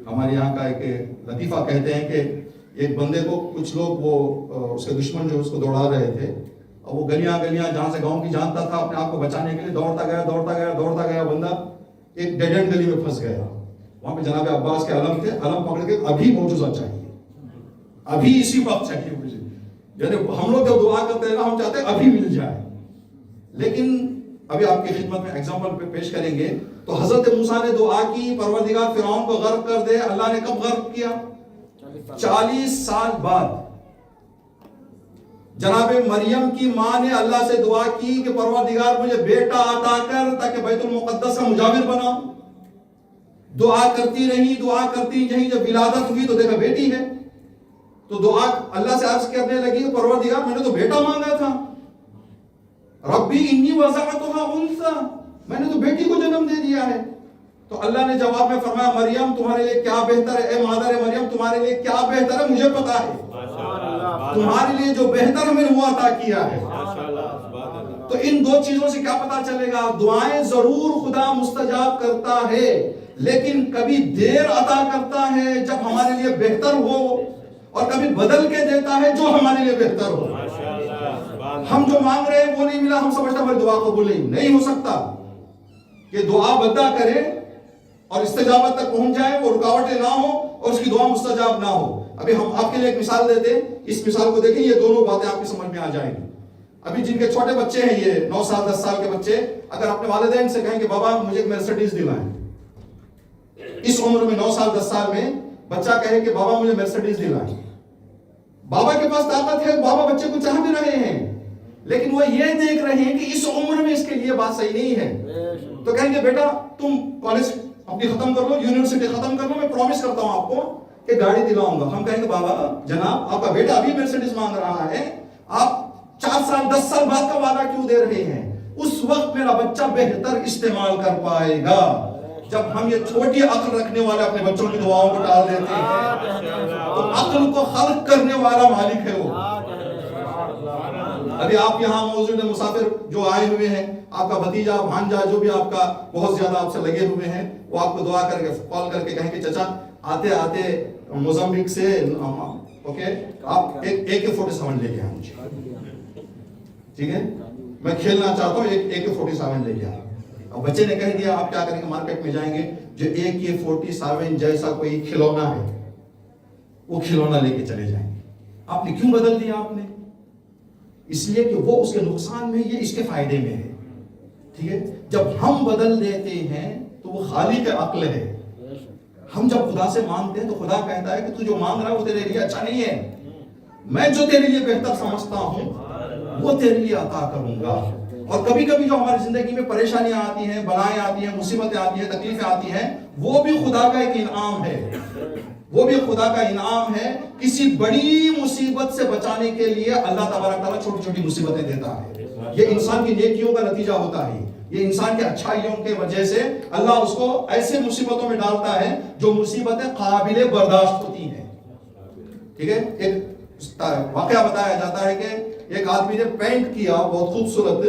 ہمارے یہاں کا ایک لطیفہ کہتے ہیں کہ ایک بندے کو کچھ لوگ وہ اس کے دشمن جو اس کو دوڑا رہے تھے، اور وہ گلیاں جہاں سے گاؤں کی جانتا تھا اپنے آپ کو بچانے کے لیے دوڑتا گیا بندہ ایک ڈیڈ اینڈ گلی میں پھنس گیا. وہاں پہ جناب عباس کے علم تھے، علم پکڑ کے ابھی معجزہ چاہیے، ابھی اسی وقت چاہیے مجھے. یعنی ہم لوگ جب دعا کرتے ہیں نا ہم چاہتے ہیں ابھی مل جائے. لیکن ابھی آپ کی خدمت میں ایگزامپل پہ پیش کریں گے تو حضرت موسیٰ نے دعا کی پروردگار فرعون کو غرق کر دے. اللہ نے کب غرق کیا؟ 40 سال بعد. جناب مریم کی ماں نے اللہ سے دعا کی کہ پروردگار مجھے بیٹا عطا کر تاکہ بیت المقدس کا مجاور بنا. دعا کرتی رہی جب ولادت ہوئی تو دیکھا بیٹی ہے، تو دعا اللہ سے عرض کرنے لگی پروردگار میں نے تو بیٹا مانگا تھا، ربی انی وضعتها انثى، میں نے تو بیٹی کو جنم دے دیا ہے. تو اللہ نے جواب میں فرمایا مریم تمہارے لیے کیا بہتر ہے، اے مادر مریم تمہارے لیے کیا بہتر ہے مجھے پتا ہے، تمہارے لیے جو بہتر ہمیں وہ عطا کیا ہے. تو ان دو چیزوں سے کیا پتا چلے گا؟ دعائیں ضرور خدا مستجاب کرتا ہے، لیکن کبھی دیر عطا کرتا ہے جب ہمارے لیے بہتر ہو، اور کبھی بدل کے دیتا ہے جو ہمارے لیے بہتر ہو. ہم جو مانگ رہے ہیں وہ نہیں ملا، ہم سمجھتے ہماری دعا قبول نہیں ہو سکتا. کہ دعا بدا کرے اور استجابت تک پہنچ جائے، وہ رکاوٹیں نہ ہو اور اس کی دعا مستجاب نہ ہو. ابھی ہم آپ کے لیے ایک مثال دیتے ہیں، اس مثال کو دیکھیں، یہ دونوں باتیں آپ کی سمجھ میں آ جائیں گی. ابھی جن کے چھوٹے بچے ہیں، یہ 9 سال 10 سال کے بچے، اگر اپنے والدین سے کہیں کہ بابا مجھے ایک مرسیڈیز دلائیں، اس عمر میں 9 سال 10 سال میں بچہ کہے کہ بابا مجھے مرسیڈیز دلائیں، بابا کے پاس طاقت ہے، بابا بچے کو چاہ بھی رہے ہیں، لیکن وہ یہ دیکھ رہے ہیں کہ اس عمر میں اس کے لیے بات صحیح نہیں ہے. تو کہیں گے بیٹا تم کالج اپنی ختم کر لو، یونیورسٹی ختم کر لو، میں پرومس کرتا ہوں آپ کو کہ گاڑی دلاؤں گا. ہم کہیں گے بابا جناب آپ کا بیٹا ابھی مرسیڈیز مانگ رہا ہے، آپ 4 سال 10 سال بعد کا وعدہ کیوں دے رہے ہیں؟ اس وقت میرا بچہ بہتر استعمال کر پائے گا. جب ہم یہ چھوٹی عقل رکھنے والے اپنے بچوں کی دعاؤں کو ٹال دیتے ہیں، تو عقل کو خلق کرنے والا مالک ہے وہ. ابھی آپ یہاں موجود ہیں، مسافر جو آئے ہوئے ہیں، آپ کا بھتیجا بھانجا جو بھی آپ کا بہت زیادہ آپ سے لگے ہوئے ہیں، وہ آپ کو دعا کر کے کال کر کے کہیں کہ چچا آتے آتے موزمبیق سے اوکے آپ ایک AK-47 لے کے آئیں مجھے، ٹھیک ہے میں کھیلنا چاہتا ہوں، ایک AK-47 لے کے آئیں. اب بچے نے کہہ دیا آپ کیا کریں گے؟ مارکیٹ میں جائیں گے، جو AK-47 جیسا کوئی کھلونا ہے وہ کھلونا لے کے چلے جائیں گے. آپ نے کیوں بدل دیا؟ آپ نے اس لیے کہ وہ اس کے نقصان میں، یہ اس کے فائدے میں ہے. ٹھیک ہے، جب ہم بدل دیتے ہیں تو وہ خالق عقل ہے. ہم جب خدا سے مانگتے ہیں تو خدا کہتا ہے کہ تو جو مانگ رہا ہے وہ تیرے لیے اچھا نہیں ہے، میں جو تیرے لیے بہتر سمجھتا ہوں وہ تیرے لیے عطا کروں گا. اور کبھی کبھی جو ہماری زندگی میں پریشانیاں آتی ہیں، بلائیں آتی ہیں، مصیبتیں آتی ہیں، تکلیفیں آتی ہیں، وہ بھی خدا کا ایک انعام ہے، وہ بھی خدا کا انعام ہے. کسی بڑی مصیبت سے بچانے کے لیے اللہ تبارک تعالیٰ چھوٹی چھوٹی مصیبتیں دیتا ہے. یہ انسان کی نیکیوں کا نتیجہ ہوتا ہے، یہ انسان کے اچھائیوں کے وجہ سے اللہ اس کو ایسے مصیبتوں میں ڈالتا ہے جو مصیبتیں قابل برداشت ہوتی ہیں. ٹھیک ہے، ایک واقعہ بتایا جاتا ہے کہ ایک آدمی نے پینٹ کیا، بہت خوبصورت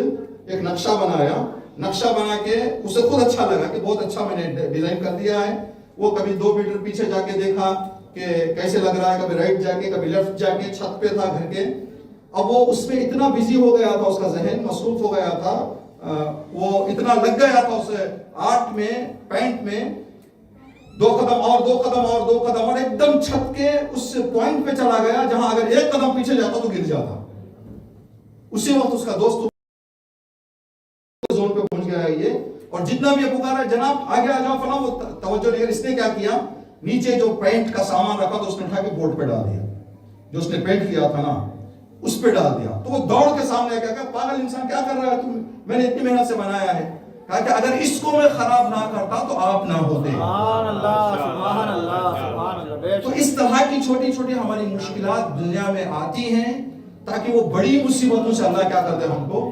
ایک نقشہ بنایا، نقشہ بنا کے اسے خود اچھا لگا کہ بہت اچھا میں نے ڈیزائن کر دیا ہے. وہ کبھی 2 میٹر پیچھے جا کے دیکھا کہ کیسے لگ رہا ہے، کبھی رائٹ جا کے کبھی لیفٹ جا کے، چھت پہ تھا گھر کے. اب وہ اس میں اتنا بزی ہو گیا تھا، اس کا ذہن مصروف ہو گیا تھا، وہ اتنا لگ گیا تھا اس آرٹ میں، پینٹ میں، 2 قدم اور 2 قدم اور 2 قدم، اور ایک دم چھت کے اس پوائنٹ پہ چلا گیا جہاں اگر 1 قدم پیچھے جاتا تو گر جاتا. اسی وقت اس کا دوست زون پہ پہنچ گیا یہ، اور جتنا بھی پکارا جناب آگے آ جاؤ فلاں، وہ توجہ نہیں. اس نے کیا کیا، نیچے جو پینٹ کا سامان رکھا تو اس نے اٹھا کے بورڈ پہ ڈال دیا، جو اس نے پینٹ کیا تھا نا اس پہ ڈال دیا. تو وہ دوڑ کے سامنے کیا کہا، پاگل انسان کیا کر رہا ہے تم، میں نے اتنی محنت سے بنایا ہے. کہا کہ اگر اس کو میں خراب نہ کرتا تو آپ نہ ہوتے. سبحان اللہ سبحان اللہ سبحان اللہ. تو اس طرح کی چھوٹی چھوٹی ہماری مشکلات دنیا میں آتی ہیں تاکہ وہ بڑی مصیبتوں سے اللہ کیا کرتے ہیں، ہم کو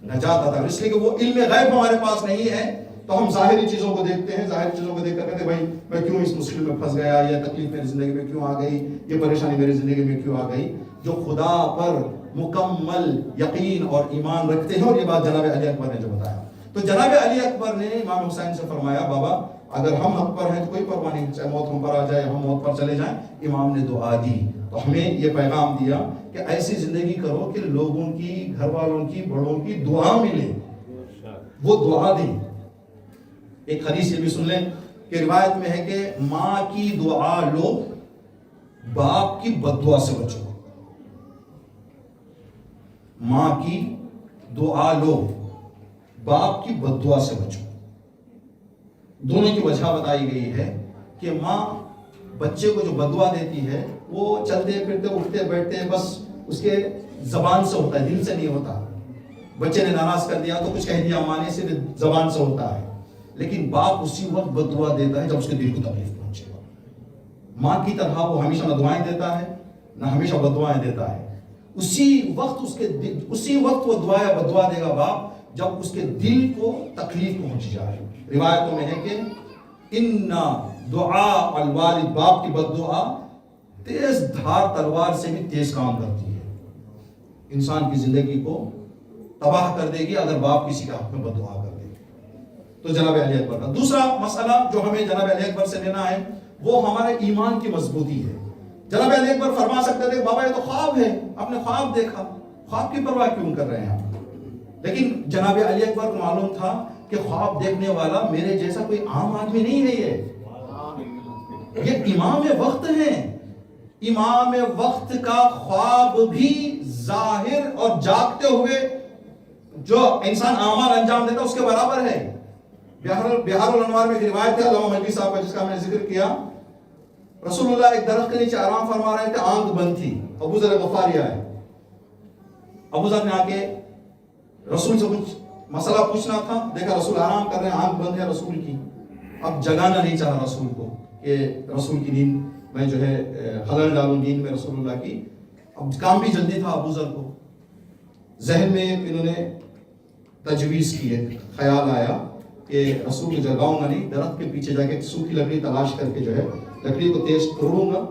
نجات عطا. اس لیے کہ وہ علم غیب ہمارے پاس نہیں ہے تو ہم ظاہری چیزوں کو دیکھتے ہیں، ظاہری چیزوں کو دیکھ کر کہتے ہیں بھائی میں کیوں اس مشکل میں پھنس گیا، یہ تکلیف میری زندگی میں کیوں آ گئی، یہ پریشانی میری زندگی میں کیوں آ گئی. جو خدا پر مکمل یقین اور ایمان رکھتے ہیں، اور یہ بات جناب علی اکبر نے جو بتایا، تو جناب علی اکبر نے امام حسین سے فرمایا بابا اگر ہم حق پر ہیں تو کوئی پرواہ نہیں، چاہے موت ہم پر آ جائے، ہم موت پر چلے جائیں، امام نے دعا دی۔ تو ہمیں یہ پیغام دیا کہ ایسی زندگی کرو کہ لوگوں کی، گھر والوں کی، بڑوں کی دعا ملے، وہ دعا دی۔ ایک حدیث یہ بھی سن لیں کہ روایت میں ہے کہ ماں کی دعا لو، باپ کی بد دعا سے بچو۔ ماں کی دعا لو، باپ کی بد دعا سے بچو۔ دونوں کی وجہ بتائی گئی ہے کہ ماں بچے کو جو بد دعا دیتی ہے وہ چلتے پھرتے اٹھتے بیٹھتے ہیں، بس اس کے زبان سے ہوتا ہے، دل سے نہیں ہوتا۔ بچے نے ناراض کر دیا تو کچھ کہہ دیا ماں نے، صرف زبان سے ہوتا ہے۔ لیکن باپ اسی وقت بد دعا دیتا ہے جب اس کے دل کو تکلیف پہنچے گا۔ ماں کی طرح وہ ہمیشہ نہ دعائیں دیتا ہے نہ ہمیشہ بد دعائیں دیتا ہے۔ اسی وقت وہ دعا یا بد دعا دے گا باپ جب اس کے دل کو تکلیف پہنچ جائے۔ روایتوں میں ہے کہ ان دعا الوالد، باپ کی بد دعا تیز دھار تلوار سے بھی تیز کام کرتی ہے، انسان کی زندگی کو تباہ کر دے گی اگر باپ کسی کا حق میں بد دعا کر دے۔ تو جناب علی اکبر کا دوسرا مسئلہ جو ہمیں جناب علی اکبر سے لینا ہے وہ ہمارے ایمان کی مضبوطی ہے۔ جناب علی اکبر فرما سکتے تھے بابا یہ تو خواب ہے، آپ نے خواب دیکھا، خواب کی پرواہ کیوں کر رہے ہیں آپ؟ لیکن جناب علی اکبر کو معلوم تھا کہ خواب دیکھنے والا میرے جیسا کوئی عام آدمی نہیں ہے، یہ امام وقت ہیں۔ امام وقت کا خواب بھی ظاہر اور جاگتے ہوئے جو انسان اعمال انجام دیتا ہے اس کے برابر ہے۔ بہار الانوار میں ایک روایت ہے علامہ ملکی صاحب کا جس کا میں نے ذکر کیا، رسول اللہ ایک درخت کے نیچے آرام فرما رہے تھے، آنکھ بند تھی، ابو ذر غفاری آئے، ابو ذر نے آ کے رسول سے کچھ مسئلہ پوچھنا تھا، دیکھا رسول آرام کر رہے ہیں، آنکھ بند ہے رسول کی، اب جگانا نہیں چاہا رسول کو کہ رسول کی نیند میں جو ہے خلل ڈالوں نیند میں رسول اللہ کی۔ اب کام بھی جلدی تھا ابو ذر کو، ذہن میں انہوں نے تجویز کی، ایک خیال آیا کہ رسول کو جگاؤں گا نہیں، درخت کے پیچھے جا کے سوکھی لکڑی تلاش کر کے جو ہے لکڑی کو تیز توڑوں گا،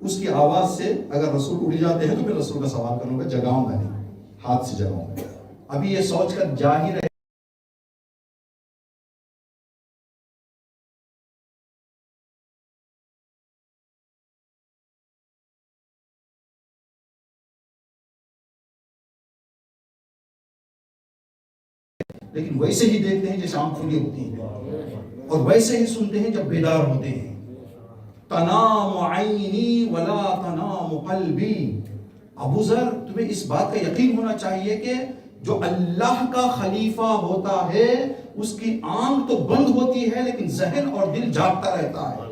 اس کی آواز سے اگر رسول اڑ جاتے ہیں تو پھر رسول کا سوال کروں گا، جگاؤں گا نہیں، ہاتھ سے جگاؤں گا۔ ابھی یہ سوچ کر جا ہی رہے لیکن ویسے ہی دیکھتے ہیں جیسے آنکھ کھلی ہوتی ہیں، اور ویسے ہی سنتے ہیں جب بیدار ہوتے ہیں۔ تنام عینی ولا تنام قلبی، ابو ذر تمہیں اس بات کا یقین ہونا چاہیے کہ جو اللہ کا خلیفہ ہوتا ہے اس کی آنکھ تو بند ہوتی ہے لیکن ذہن اور دل جاگتا رہتا ہے۔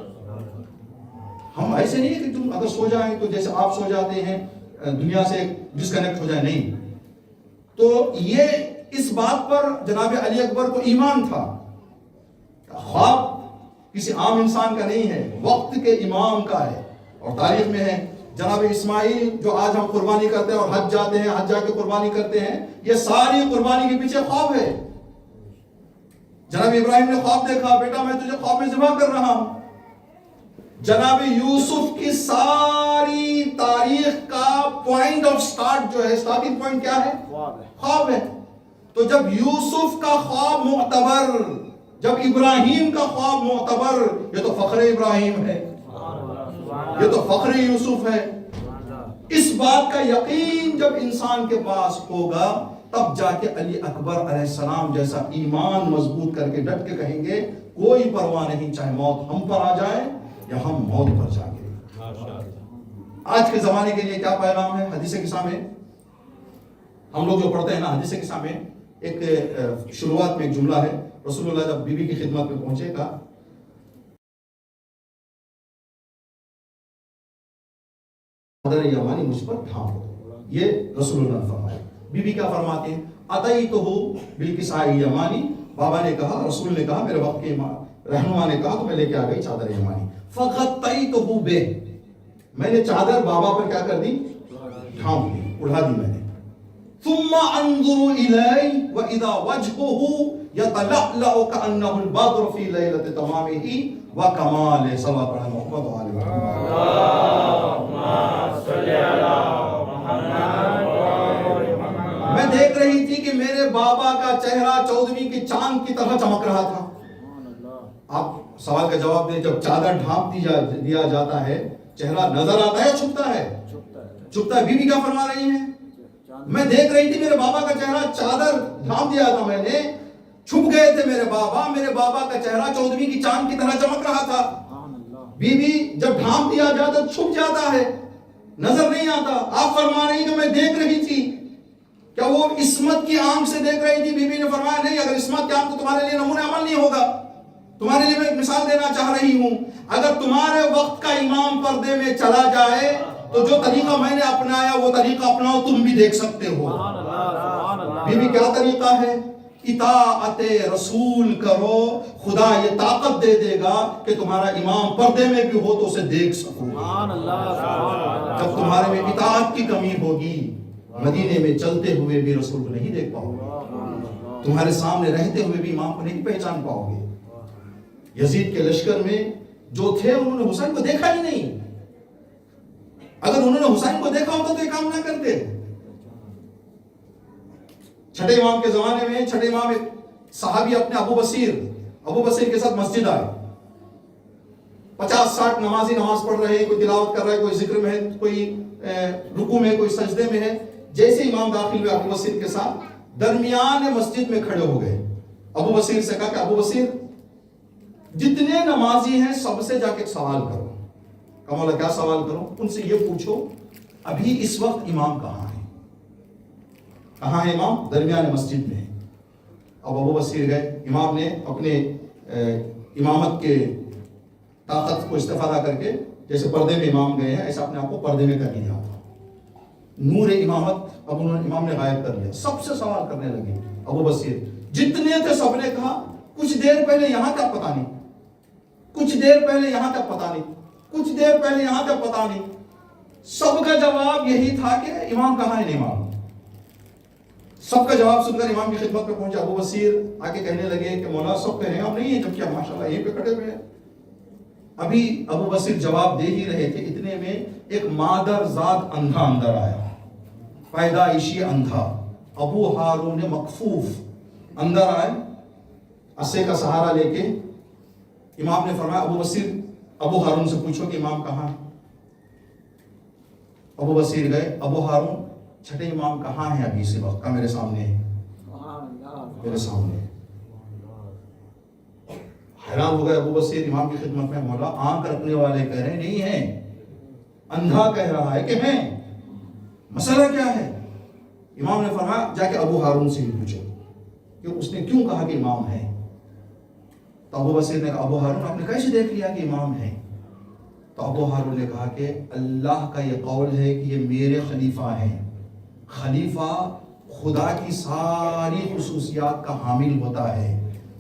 ہم ایسے نہیں کہ تم اگر سو جائیں تو جیسے آپ سو جاتے ہیں دنیا سے ڈسکنیکٹ ہو جائے، نہیں۔ تو یہ اس بات پر جناب علی اکبر کو ایمان تھا، خواب کسی عام انسان کا نہیں ہے، وقت کے امام کا ہے۔ اور تاریخ میں ہے جناب اسماعیل جو آج ہم قربانی کرتے ہیں اور حج جاتے ہیں، حج جا کے قربانی کرتے ہیں، یہ ساری قربانی کے پیچھے خواب ہے۔ جناب ابراہیم نے خواب دیکھا، بیٹا میں تجھے خواب میں ذبح کر رہا ہوں۔ جناب یوسف کی ساری تاریخ کا پوائنٹ آف سٹارٹ جو ہے، سٹارٹنگ پوائنٹ کیا ہے؟ خواب ہے۔ تو جب یوسف کا خواب معتبر، جب ابراہیم کا خواب معتبر، یہ تو فخر ابراہیم ہے، یہ تو فخر یوسف ہے۔ اس بات کا یقین جب انسان کے پاس ہوگا تب جا کے علی اکبر علیہ السلام جیسا ایمان مضبوط کر کے ڈٹ کے کہیں گے کوئی پرواہ نہیں، چاہے موت ہم پر آ جائے یا ہم موت پر جائیں گے۔ آج کے زمانے کے لیے کیا پیغام ہے؟ حدیث قصہ میں ہم لوگ جو پڑھتے ہیں نا، حدیث قصہ میں ایک شروعات میں ایک جملہ ہے، رسول اللہ جب بی بی کی خدمت میں پہنچے گا، چادر یمانی مجھ پر ڈھانپ دو، یہ رسول اللہ نے فرمایا۔ بی بی کیا فرماتے ہیں؟ اتیتہ بالکساء یمانی، بابا نے کہا، رسول نے کہا، میرے وقت کے رہنما نے کہا تو میں لے کے آ گئی چادر یمانی۔ فغطیتہ بہ، میں نے چادر بابا پر کیا کر دی؟ ڈھانپ دی، اڑا دی میں نے۔ ثم انظر الی واذا وجهه يتلألأ كأنه البدر في ليلة تمامه وكمال، صلوات علی محمد وعلی محمد۔ اللهم صل علی محمد۔ میں دیکھ رہی تھی کہ میرے بابا کا چہرہ 14ویں کے چاند کی طرح چمک رہا تھا۔ آپ سوال کا جواب دیں. جب چادر ڈھانپ دیا جاتا ہے چہرہ نظر آتا ہے یا چھپتا ہے؟ چھپتا ہے. بیوی کیا فرما رہی ہیں؟ میں دیکھ رہی تھی میرے بابا کا چہرہ چادر ڈھانپ دیا تھا میں نے, چھپ گئے تھے میرے بابا کا چہرہ 14ویں کی چاند کی طرح چمک رہا تھا. بیوی جب ڈھانپ دیا جاتا چھپ جاتا ہے, نظر نہیں آتا. آپ فرما رہی کہ میں دیکھ رہی تھی. کیا وہ عصمت کی آنکھ سے دیکھ رہی تھی؟ بیوی نے فرمایا نہیں, اگر عصمت کی آنکھ تو تمہارے لیے نمونہ عمل نہیں ہوگا. تمہارے لیے میں ایک مثال دینا چاہ رہی ہوں. اگر تمہارے وقت کا امام پردے میں چلا جائے تو جو طریقہ میں نے اپنایا وہ طریقہ اپناؤ, تم بھی دیکھ سکتے ہو. بیوی کیا طریقہ ہے؟ اطاعت رسول کرو, خدا یہ طاقت دے دے گا کہ تمہارا امام پردے میں بھی ہو تو اسے دیکھ سکو. جب تمہارے میں اطاعت کی کمی ہوگی مدینے میں چلتے ہوئے بھی رسول کو نہیں دیکھ پاؤ گے, تمہارے سامنے رہتے ہوئے بھی امام کو نہیں پہچان پاؤ گے. یزید کے لشکر میں جو تھے انہوں نے حسین کو دیکھا ہی نہیں. اگر انہوں نے حسین کو دیکھا ہوتا تو یہ کام نہ کرتے. چھٹے امام کے زمانے میں چھٹے امام ایک صحابی اپنے ابو بصیر کے ساتھ مسجد آئے. 50-60 نمازی نماز پڑھ رہے ہیں, کوئی تلاوت کر رہا ہے, کوئی ذکر میں ہے, کوئی رکوع میں, کوئی سجدے میں ہے. جیسے امام داخل ہوئے ابو بصیر کے ساتھ درمیان مسجد میں کھڑے ہو گئے. ابو بصیر سے کہا کہ ابو بصیر جتنے نمازی ہیں سب سے جا کے ایک سوال کرو. کہ مولا کیا سوال کروں؟ ان سے یہ پوچھو ابھی اس وقت امام کہاں ہے؟ کہاں ہے امام؟ درمیان مسجد میں ہے. اب ابو بصیر گئے, امام نے اپنے امامت کے طاقت کو استفادہ کر کے جیسے پردے میں امام گئے ہیں ایسا اپنے آپ کو پردے میں کر لیا. نور امامت اب امام نے غائب کر لیا. سب سے سوال کرنے لگے ابو بصیر. جتنے تھے سب نے کہا کچھ دیر پہلے یہاں تک پتا نہیں, کچھ دیر پہلے یہاں تک پتا نہیں, کچھ دیر پہلے یہاں تک پتا نہیں. سب کا جواب یہی تھا کہ امام کہاں ہے امام. سب کا جواب سن کر امام کی خدمت پہ پہنچا. ابو بصیر آگے کہنے لگے کہ مولا سب کہہ رہے ہیں ہم نہیں ہیں, جب کیا ماشاءاللہ یہیں پہ کھڑے ہوئے ہیں. ابھی ابو بصیر جواب دے ہی رہے تھے, اتنے میں ایک مادر زاد اندھا اندر آیا, پیدائشی اندھا. ابو ہارون مکفوف اندر آئے عصے کا سہارا لے کے. امام نے فرمایا ابو بصیر ابو ہارون سے پوچھو کہ امام کہاں. ابو بصیر گئے. ابو ہارون چھٹے امام کہاں ہے ابھی اسی وقت کا؟ میرے سامنے ہے, میرے سامنے. حیران ہو گئے ابو بصیر امام کی خدمت میں. مولا آنکھ رکھنے والے کہہ رہے نہیں ہیں, اندھا کہہ رہا ہے کہ ہیں, مسئلہ کیا ہے؟ امام نے فرمایا جا کے ابو ہارون سے ہی پوچھو کہ اس نے کیوں کہا کہ امام ہے. تو ابو بصیر نے کہا ابو ہارون آپ نے کیسے دیکھ لیا کہ امام ہے؟ تو ابو ہارون نے کہا کہ اللہ کا یہ قول ہے کہ یہ میرے خلیفہ ہیں. خلیفہ خدا کی ساری خصوصیات کا حامل ہوتا ہے.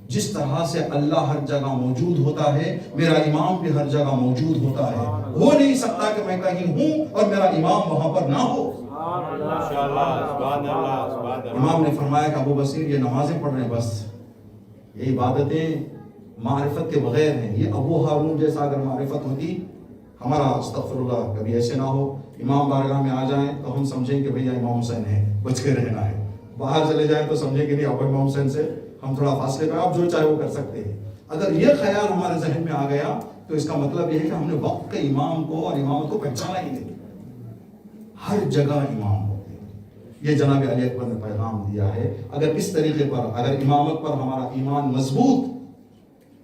جس طرح سے اللہ ہر جگہ موجود ہوتا ہے میرا امام بھی ہر جگہ موجود ہوتا ہے. ہو نہیں سکتا کہ میں کہیں ہوں اور میرا امام وہاں پر نہ ہو. امام نے فرمایا کہ ابو بصیر یہ نمازیں پڑھ رہے ہیں بس, یہ عبادتیں معرفت کے بغیر ہیں. یہ ابو ہارون جیسا اگر معرفت ہوتی, ہمارا استغفر اللہ کبھی ایسے نہ ہو امام بارگاہ میں آ جائیں تو ہم سمجھیں کہ بھئی امام حسین ہے, بچ کے رہنا ہے. باہر چلے جائیں تو سمجھیں کہ نہیں اب امام حسین سے ہم تھوڑا فاصلے پہ, آپ جو چاہے وہ کر سکتے ہیں. اگر یہ خیال ہمارے ذہن میں آ گیا تو اس کا مطلب یہ ہے کہ ہم نے وقت کے امام کو اور امامت کو پہچانا ہی نہیں. ہر جگہ امام ہوتے ہیں. یہ جناب علی اکبر نے پیغام دیا ہے. اگر اس طریقے پر اگر امامت پر ہمارا ایمان مضبوط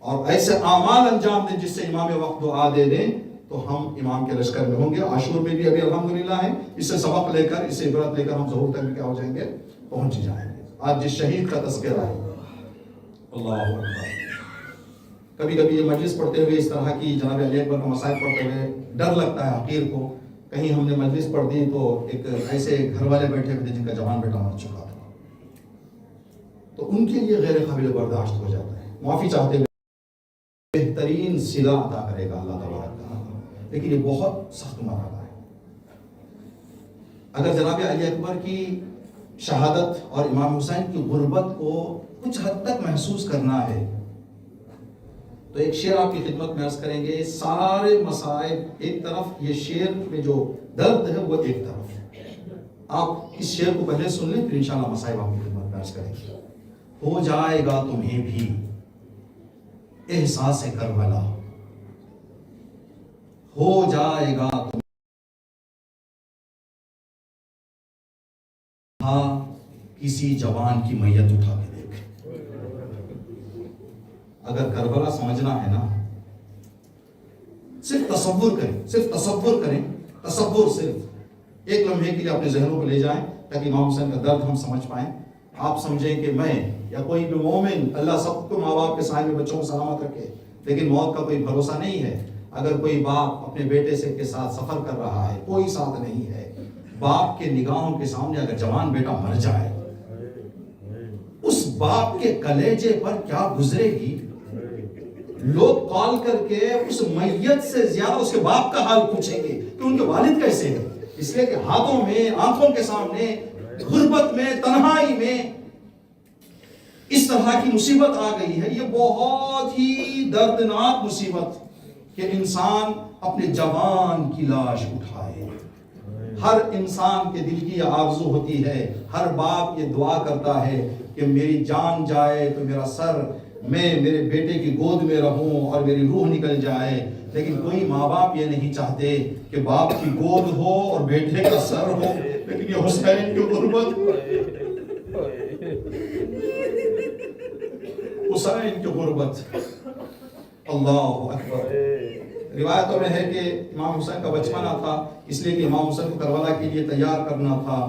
اور ایسے اعمال انجام دیں جس سے امام وقت دعا دے دیں تو ہم امام کے لشکر میں ہوں گے. عاشور میں بھی ابھی الحمدللہ ہے, اس سے سبق لے کر اس سے عبرت لے کر ہم ظہور تک بھی کیا ہو جائیں گے, پہنچ جائیں گے. آج جس شہید کا تذکرہ ہے, اللہ اکبر. کبھی کبھی یہ مجلس پڑھتے ہوئے اس طرح کی جناب علی اکبر کا مصائب پڑھتے ہوئے ڈر لگتا ہے حقیر کو. کہیں ہم نے مجلس پڑھ دی تو ایک ایسے گھر والے بیٹھے ہوئے تھے جن کا جوان بیٹا مر چکا تھا, تو ان کے لیے غیر قابل برداشت ہو جاتا ہے. معافی چاہتے ہوئے بہترین صلہ عطا کرے گا اللہ تبارک تعالیٰ, لیکن یہ بہت سخت مرحلہ ہے. اگر جناب علی اکبر کی شہادت اور امام حسین کی غربت کو کچھ حد تک محسوس کرنا ہے تو ایک شعر آپ کی خدمت میں عرض کریں گے. سارے مصائب ایک طرف, یہ شعر میں جو درد ہے وہ ایک طرف. آپ اس شعر کو پہلے سن لیں پھر انشاءاللہ مصائب آپ کی خدمت میں عرض کریں گے. ہو جائے گا تمہیں بھی احساس کربلا ہو جائے گا کسی جوان کی میت اٹھا کے دیکھ. اگر کربلا سمجھنا ہے نا، صرف تصور کریں، تصور صرف ایک لمحے کے لیے اپنے ذہنوں کو لے جائیں تاکہ امام حسین کا درد ہم سمجھ پائیں. آپ سمجھیں کہ میں یا کوئی بھی مومن، اللہ سب کو ماں باپ کے سائے میں بچوں کو سلامت رکھے، لیکن موت کا کوئی بھروسہ نہیں ہے. اگر کوئی باپ اپنے بیٹے سے کے ساتھ سفر کر رہا ہے، کوئی ساتھ نہیں ہے، باپ کے نگاہوں کے سامنے اگر جوان بیٹا مر جائے، اس باپ کے کلیجے پر کیا گزرے گی. لوگ کال کر کے اس میت سے زیادہ اس کے باپ کا حال پوچھیں گے کہ ان کے والد کیسے ہیں. اس لیے کہ ہاتھوں میں، آنکھوں کے سامنے، غربت میں، تنہائی میں اس طرح کی مصیبت آ گئی ہے. یہ بہت ہی دردناک مصیبت کہ انسان اپنے جوان کی لاش اٹھائے. ہر انسان کے دل کی یہ آرزو ہوتی ہے، ہر باپ یہ دعا کرتا ہے کہ میری جان جائے تو میرا سر، میں میرے بیٹے کی گود میں رہوں اور میری روح نکل جائے. لیکن کوئی ماں باپ یہ نہیں چاہتے کہ باپ کی گود ہو اور بیٹے کا سر ہو. لیکن یہ حسین کی غربت، حسین کی غربت. اللہ اکبر. روایتوں میں ہے کہ امام حسین کا بچپنا تھا، اس لیے کہ امام حسین کو کربلا کے لیے تیار کرنا تھا.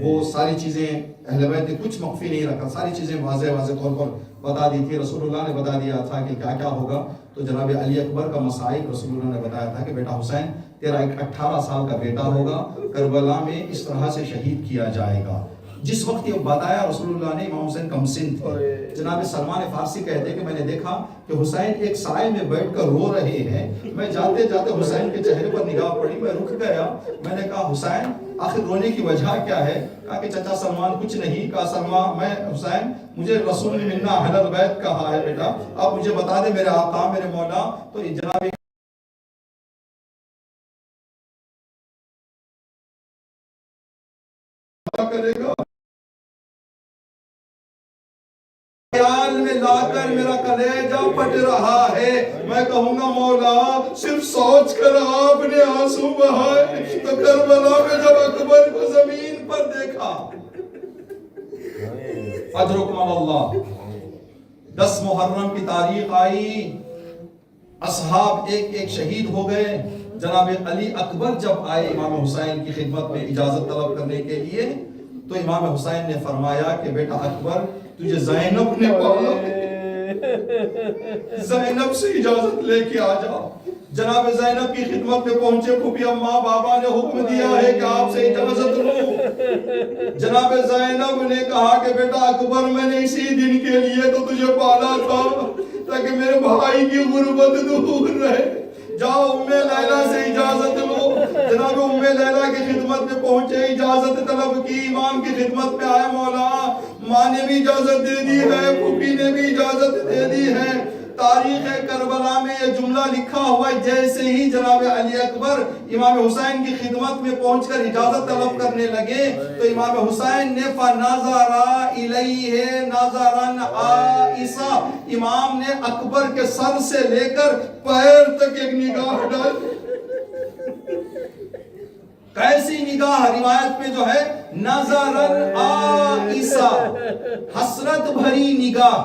وہ ساری چیزیں اہل بیت نے کچھ مخفی نہیں رکھا، ساری چیزیں واضح طور پر بتا دی تھی. رسول اللہ نے بتا دیا تھا کہ کیا کیا ہوگا. تو جناب علی اکبر کا مسائل رسول اللہ نے بتایا تھا کہ بیٹا حسین تیرا ایک 18 سال کا بیٹا ہوگا، کربلا میں اس طرح سے شہید کیا جائے گا. جس وقت یہ بتایا رسول اللہ نے، امام حسین کم سن تھے. جناب سلمان فارسی کہتے ہیں کہ میں نے دیکھا کہ حسین ایک سائے میں بیٹھ کر رو رہے ہیں. میں جاتے جاتے حسین کے چہرے پر نگاہ پڑی، میں رک گیا. میں نے کہا حسین آخر رونے کی وجہ کیا ہے؟ کہا کہ چچا سلمان کچھ نہیں. کہا سلمان میں حسین مجھے رسول نے منا اہل البیت کہا ہے بیٹا، آپ مجھے بتا دیں میرے آقا میرے مولا. تو جناب کرے گا خیال میں لا کر میرا کلیجہ پٹ رہا ہے. میں کہوں گا مولا صرف سوچ کر آپ نے آنسو بہائے. تو کربلا میں جب اکبر کو زمین پر دیکھا، اجرکم اللہ، 10 محرم کی تاریخ آئی، اصحاب ایک ایک شہید ہو گئے. جناب علی اکبر جب آئے امام حسین کی خدمت میں اجازت طلب کرنے کے لیے، تو امام حسین نے فرمایا کہ بیٹا اکبر تجھے زینب نے پالا، زینب سے اجازت لے کے آ جاؤ. جناب زینب کی خدمت میں پہنچے. پھوپھی اماں بابا نے حکم دیا ہے کہ آپ سے اجازت لو. جناب زینب نے کہا کہ بیٹا اکبر میں نے اسی دن کے لیے تو تجھے پالا تھا تاکہ میرے بھائی کی غربت دور رہے. جاؤ ام لیلہ سے اجازت لو. جناب ام لیلہ کی خدمت میں پہنچے، اجازت طلب کی، امام کی خدمت میں آئے. مولا ماں نے بھی اجازت دے دی ہے، پھوپھی نے بھی اجازت دے دی ہے. تاریخ کربلا میں یہ جملہ لکھا ہوا ہے، جیسے ہی جناب علی اکبر امام حسین کی خدمت میں پہنچ کر اجازت طلب کرنے لگے تو امام حسین نے فَنَظَرَ إِلَيْهِ نَظَرًا عَائِسًا، امام نے اکبر کے سر سے لے کر پیر تک ایک نگاہ ڈال. کیسی نگاہ؟ روایت میں جو ہے نَظَرًا عَائِسًا، حسرت بھری نگاہ.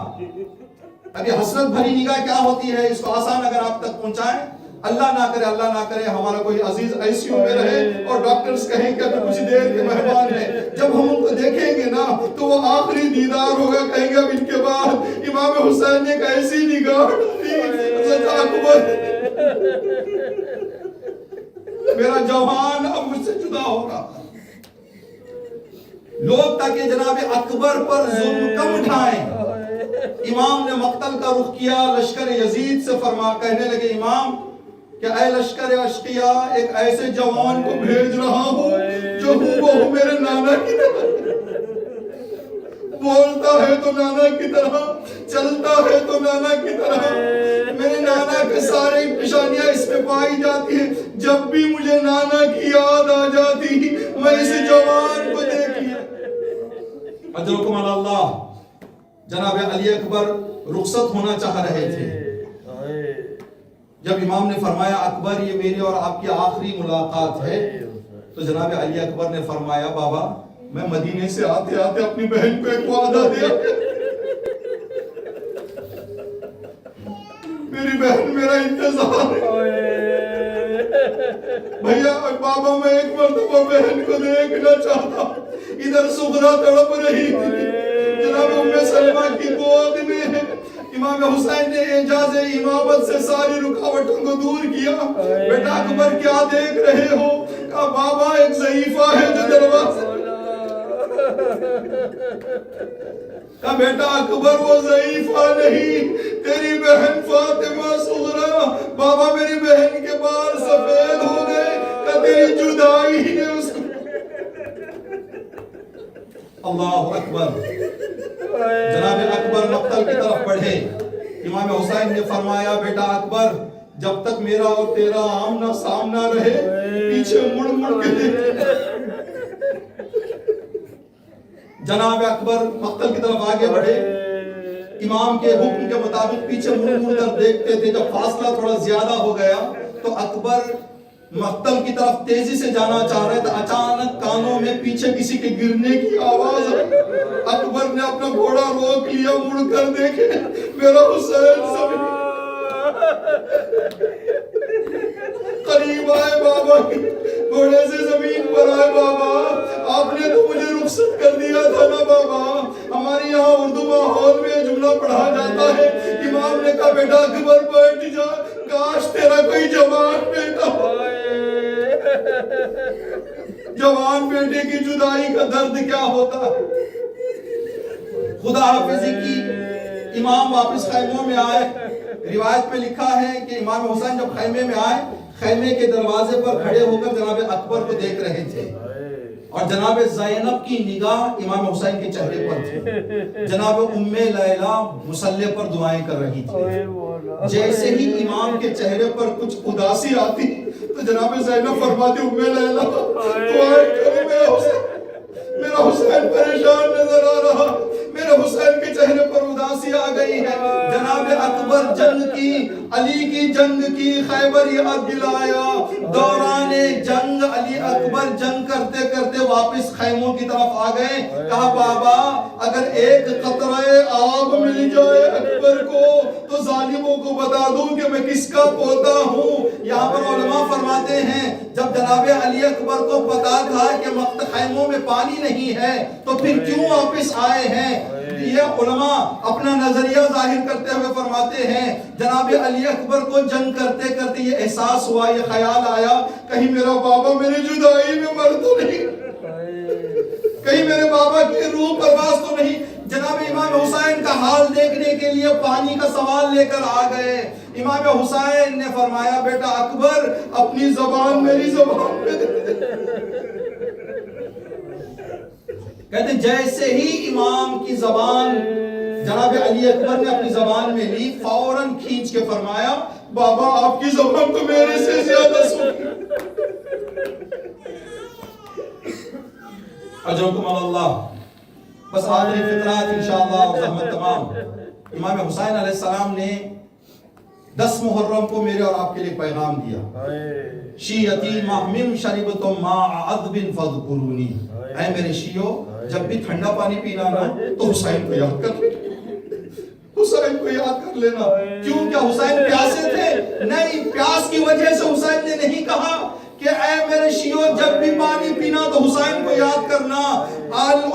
ابھی حسرت بھری نگاہ کیا ہوتی ہے، اس کو آسان اگر آپ تک پہنچائیں. اللہ نہ کرے ہمارا کوئی عزیز آئی سی یو میں رہے اور ڈاکٹرز کہیں کہ ابھی کچھ دیر کے مہمان ہیں. جب ہم ان کو دیکھیں گے نا تو وہ آخری دیدار ہوگا. کہیں گے اب ان کے بعد امام حسین نے ایک ایسی نگاہ ڈالی، اکبر میرا جوان اب مجھ سے جدا ہوگا. لوگ تاکہ جناب اکبر پر ظلم کم اٹھائیں، امام نے مقتل کا رخ کیا. لشکر یزید سے کہنے لگے امام کہ اے لشکر اشقیا، ایک ایسے جوان کو بھیج رہا ہوں جو ہو میرے نانا کی طرح، بولتا ہے تو نانا کی طرح، چلتا ہے تو نانا کی طرح. میرے نانا کے سارے نشانیاں اس میں پائی جاتی ہیں. جب بھی مجھے نانا کی یاد آ جاتی میں اس جوان کو دیکھی. اجرکم اللہ. جناب علی اکبر رخصت ہونا چاہ رہے تھے جب امام نے فرمایا اکبر یہ میری اور آپ کی آخری ملاقات ہے، تو جناب علی اکبر نے فرمایا بابا میں مدینے سے آتے آتے اپنی بہن کو ایک وعدہ دیا، میری بہن میرا انتظار ہے بھیا بابا، میں ایک مرتبہ بہن کو دیکھنا چاہتا ہوں۔ ادھر سغرا تڑپ رہی تھی، جناب ام سلمہ کی گود میں امام حسین نے اعجاز امامت سے ساری رکاوٹوں کو دور کیا۔ بیٹا اکبر کیا دیکھ رہے ہو؟ کہا بابا ایک ضعیفہ ہے جو دروازے، کہا بیٹا اکبر وہ ضعیفہ نہیں، تیری بہن فاطمہ صغرا۔ بابا میری بہن کے بال سفید ہو گئے، کہا تیری جدائی نے اس کو۔ اللہ اکبر۔ جناب اکبر مقتل کی طرف بڑھے، امام حسین نے فرمایا بیٹا اکبر جب تک میرا اور تیرا آمنا سامنا رہے پیچھے مڑ مڑ کے دیکھے۔ جناب اکبر مقتل کی طرف آگے بڑھے، امام کے حکم کے مطابق پیچھے مڑ مڑ کر دیکھتے تھے۔ جب فاصلہ تھوڑا زیادہ ہو گیا تو اکبر مقتل کی طرف تیزی سے جانا چاہ رہے تھے، اچانک کانوں میں پیچھے کسی کے گرنے کی آواز آئی۔ اکبر نے اپنا گھوڑا روک لیا، مڑ کر دیکھے میرا حسین قریب آئے، بابا گھوڑے سے زمین پر آئے۔ بابا آپ نے تو مجھے رخصت کر دیا تھا نا بابا۔ ہمارے یہاں اردو ماحول میں جملہ پڑھا جاتا ہے، امام نے کہا بیٹا اکبر بیٹھ جا، کاش تیرا کوئی جوان بیٹا ہو۔ جوان بیٹے کی جدائی کا درد کیا ہوتا ہے۔ خدا حافظی کی امام واپس خیموں میں آئے۔ روایت میں لکھا ہے کہ امام حسین جب خیمے میں آئے، خیمے کے دروازے پر کھڑے ہو کر جناب اکبر کو دیکھ رہے تھے، اور جناب زینب کی نگاہ امام حسین کے چہرے پر تھی۔ جناب ام لیلا مصلی پر دعائیں کر رہی تھی۔ جیسے ہی امام کے چہرے پر کچھ اداسی آتی تو جناب زینب فرماتی ام لیلا دعائیں کرو میرا حسین پریشان نظر آ رہا، میرے حسین کے چہرے پر اداسی آ گئی ہے۔ جناب اکبر جنگ کی، علی کی جنگ کی، خیبر یاد دلایا۔ دوران جنگ علی اکبر جنگ کرتے کرتے واپس خیموں کی طرف آ گئے۔ کہا بابا اگر ایک قطرہ آب مل جائے اکبر کو تو ظالموں کو بتا دوں کہ میں کس کا پوتا ہوں۔ یہاں پر علماء فرماتے ہیں جب جناب علی اکبر کو پتا تھا کہ خیموں میں پانی نہیں ہے تو پھر کیوں واپس آئے ہیں؟ یہ علماء اپنا نظریہ ظاہر کرتے ہوئے فرماتے ہیں جناب علی اکبر کو جنگ کرتے کرتے یہ احساس ہوا، یہ خیال آیا کہیں میرا بابا میری جدائی میں مر تو نہیں، کہیں میرے بابا کی روح پرواز تو نہیں۔ جناب امام حسین کا حال دیکھنے کے لیے پانی کا سوال لے کر آ گئے۔ امام حسین نے فرمایا بیٹا اکبر اپنی زبان میری زبان میں دے۔ کہتے جیسے ہی امام کی زبان جناب علی اکبر نے اپنی زبان میں لی، فوراً کھینچ کے فرمایا بابا آپ کی زبان تو میرے سے زیادہ سنی۔ اجرکم اللہ۔ بس آخری فطرات انشاءاللہ اور زحمت تمام۔ امام حسین علیہ السلام نے 10 محرم کو میرے اور آپ کے لیے پیغام دیا، شیعتی مہمم شربتم ماء عذب فاذکرونی، اے میرے شیعو جب بھی ٹھنڈا پانی پینا نا تو حسین کو یاد کر لینا، حسین کو یاد کر لینا۔ کیوں کیا حسین پیاسے تھے؟ نہیں، پیاس کی وجہ سے حسین نے نہیں کہا کہ اے میرے شیعو جب بھی پانی پینا تو حسین کو یاد کرنا۔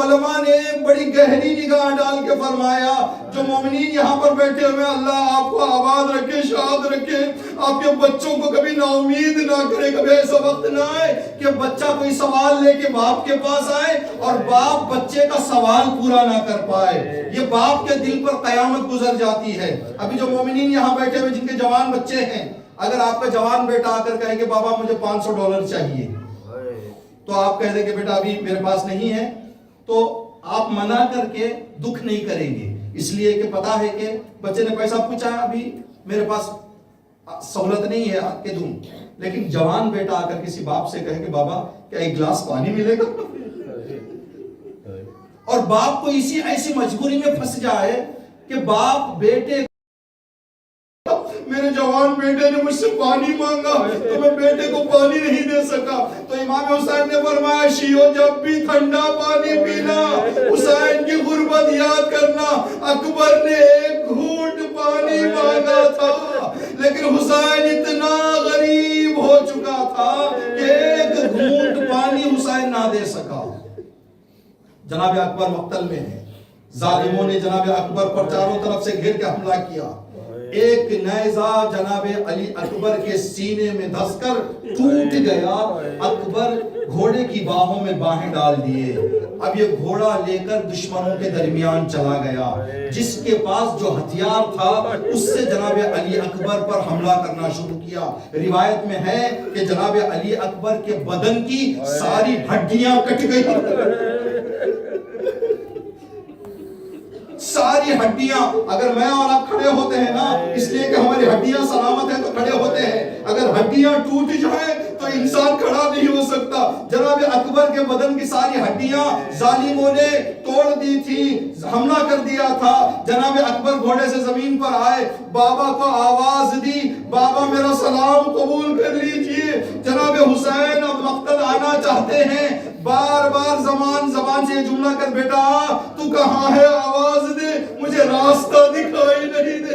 علماء نے بڑی گہری نگاہ ڈال کے فرمایا جو مومنین یہاں پر بیٹھے ہوئے اللہ آپ کو آباد رکھے، شاد رکھے، آپ کے بچوں کو کبھی نا امید نہ کرے، کبھی ایسا وقت نہ آئے کہ بچہ کوئی سوال لے کے باپ کے پاس آئے اور باپ بچے کا سوال پورا نہ کر پائے۔ یہ باپ کے دل پر قیامت گزر جاتی ہے۔ ابھی جو مومنین یہاں بیٹھے ہوئے جن کے جوان بچے ہیں، اگر آپ کا جوان بیٹا آ کر کہے کہ بابا مجھے $500 چاہیے، تو آپ کہہ دیں کہ بیٹا ابھی میرے پاس نہیں ہے، تو آپ منع کر کے دکھ نہیں کریں گے، اس لیے کہ پتا ہے کہ بچے نے پیسہ پوچھا ابھی میرے پاس سہولت نہیں ہے آپ کے دوں۔ لیکن جوان بیٹا آ کر کسی باپ سے کہے کہ بابا کیا ایک گلاس پانی ملے گا، اور باپ کو ایسی مجبوری میں پھنس جائے کہ باپ بیٹے میرے جوان بیٹے بیٹے نے مجھ سے پانی مانگا تو میں بیٹے کو پانی نہیں دے سکا. تو امام حسین نے فرمایا شیعو جب بھی ٹھنڈا پانی پینا حسین کی غربت یاد کرنا. اکبر نے ایک گھونٹ پانی مانگا تھا لیکن حسین اتنا غریب ہو چکا تھا کہ ایک گھونٹ پانی حسین نہ دے سکا. جناب اکبر مقتل میں ہے. ظالموں نے جناب اکبر پر چاروں طرف سے گھیر کے حملہ کیا. ایک نیزہ جناب علی اکبر کے سینے میں دھس کر ٹوٹ گیا. اکبر گھوڑے کی باہوں میں باہیں ڈال دیے. اب یہ گھوڑا لے کر دشمنوں کے درمیان چلا گیا. جس کے پاس جو ہتھیار تھا اس سے جناب علی اکبر پر حملہ کرنا شروع کیا. روایت میں ہے کہ جناب علی اکبر کے بدن کی ساری ہڈیاں کٹ گئی. ساری ہڈیاں. اگر میں اور آپ کھڑے ہوتے ہیں نا اس لیے کہ ہماری ہڈیاں سلامت ہیں تو کھڑے ہوتے ہیں. اگر ہڈیاں ٹوٹ جائیں تو انسان کھڑا نہیں ہو سکتا. جناب اکبر کے بدن کی ساری ہڈیاں ظالموں نے توڑ دی تھی. حملہ کر دیا تھا. جناب اکبر گھوڑے سے زمین پر آئے. بابا کو آواز دی بابا میرا سلام قبول کر لیجئے. جناب حسین اب مقتل آنا چاہتے ہیں. بار بار زبان سے یہ جملہ کر بیٹا تو کہاں ہے آواز دے مجھے راستہ دکھائی نہیں دے.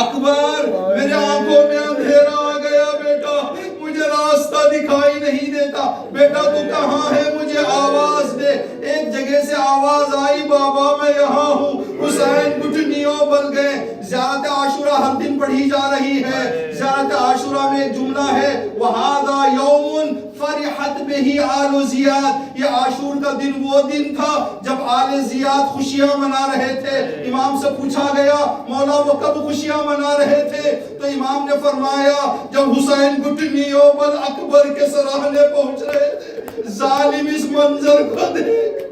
اکبر میرے آنکھوں میں اندھیرا آ گیا بیٹا مجھے راستہ دکھائی نہیں دیتا. بیٹا تو کہاں ہے مجھے آواز دے. ایک جگہ سے آواز آئی بابا میں یہاں ہوں. حسین گھٹنیوں بل گئے. زیارت عاشورہ ہر دن پڑھی جا رہی ہے. زیارت عاشورہ میں ایک جملہ ہے وَهَذَا يَوْمٌ فرحت بہی آل زیاد. یہ عاشور کا دن وہ دن تھا جب آل زیاد خوشیاں منا رہے تھے. امام سے پوچھا گیا مولا وہ کب خوشیاں منا رہے تھے؟ تو امام نے فرمایا جب حسین گھٹنیوں پر اکبر کے سراہنے پہنچ رہے تھے. ظالم اس منظر کو دیکھ.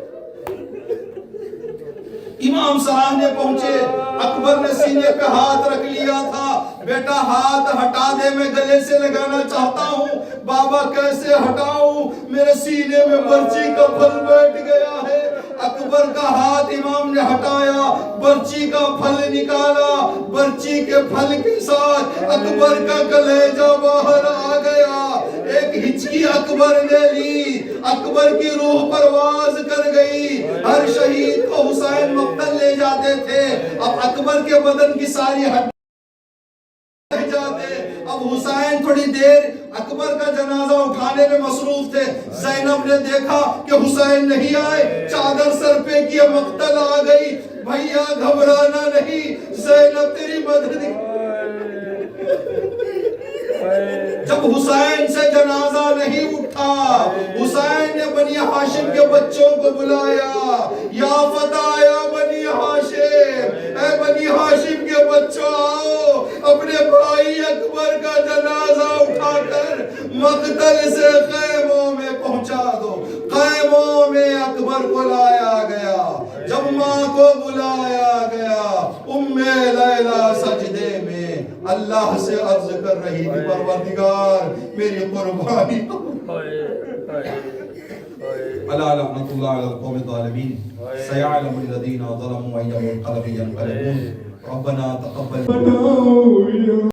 امام سراہنے پہنچے. اکبر نے سینے پہ ہاتھ رکھ لیا تھا. بیٹا ہاتھ ہٹا دے میں گلے سے لگانا چاہتا ہوں. بابا کیسے ہٹاؤں میرے سینے میں برچی کا پھل بیٹھ گیا ہے. اکبر کا ہاتھ امام نے ہٹایا. برچی کا پھل نکالا. برچی کے پھل کے ساتھ اکبر کا کلیجہ باہر آ گیا. ایک ہچکی اکبر نے لی. اکبر کی روح پرواز کر گئی. ہر شہید کو حسین مقتل لے جاتے تھے. اب اکبر کے بدن کی ساری ہڈیاں جاتے. اب حسین تھوڑی دیر اکبر کا جنازہ اٹھانے میں مصروف تھے. زینب نے دیکھا کہ حسین نہیں آئے. چادر سر پہ کیا مقتل آ گئی. بھیا گھبرانا نہیں زینب تیری مدد. جب حسین سے جنازہ نہیں اٹھا حسین نے بنی ہاشم کے بچوں کو بلایا. یا فتح یا بنی ہاشم اے بنی ہاشم کے بچوں آؤ اپنے بھائی اکبر کا جنازہ اٹھا کر مقتل سے خیموں میں پہنچا دو. خیموں میں اکبر کو لایا گیا. جب ماں کو بلایا گیا ام لیلہ سجدے میں اللہ سے عرض کر رہی تھی پروردگار میری قربانی. الا لعنت اللہ علی القوم الظالمین سیعلم الذین ظلموا أي منقلب ينقلبون. ربنا تقبل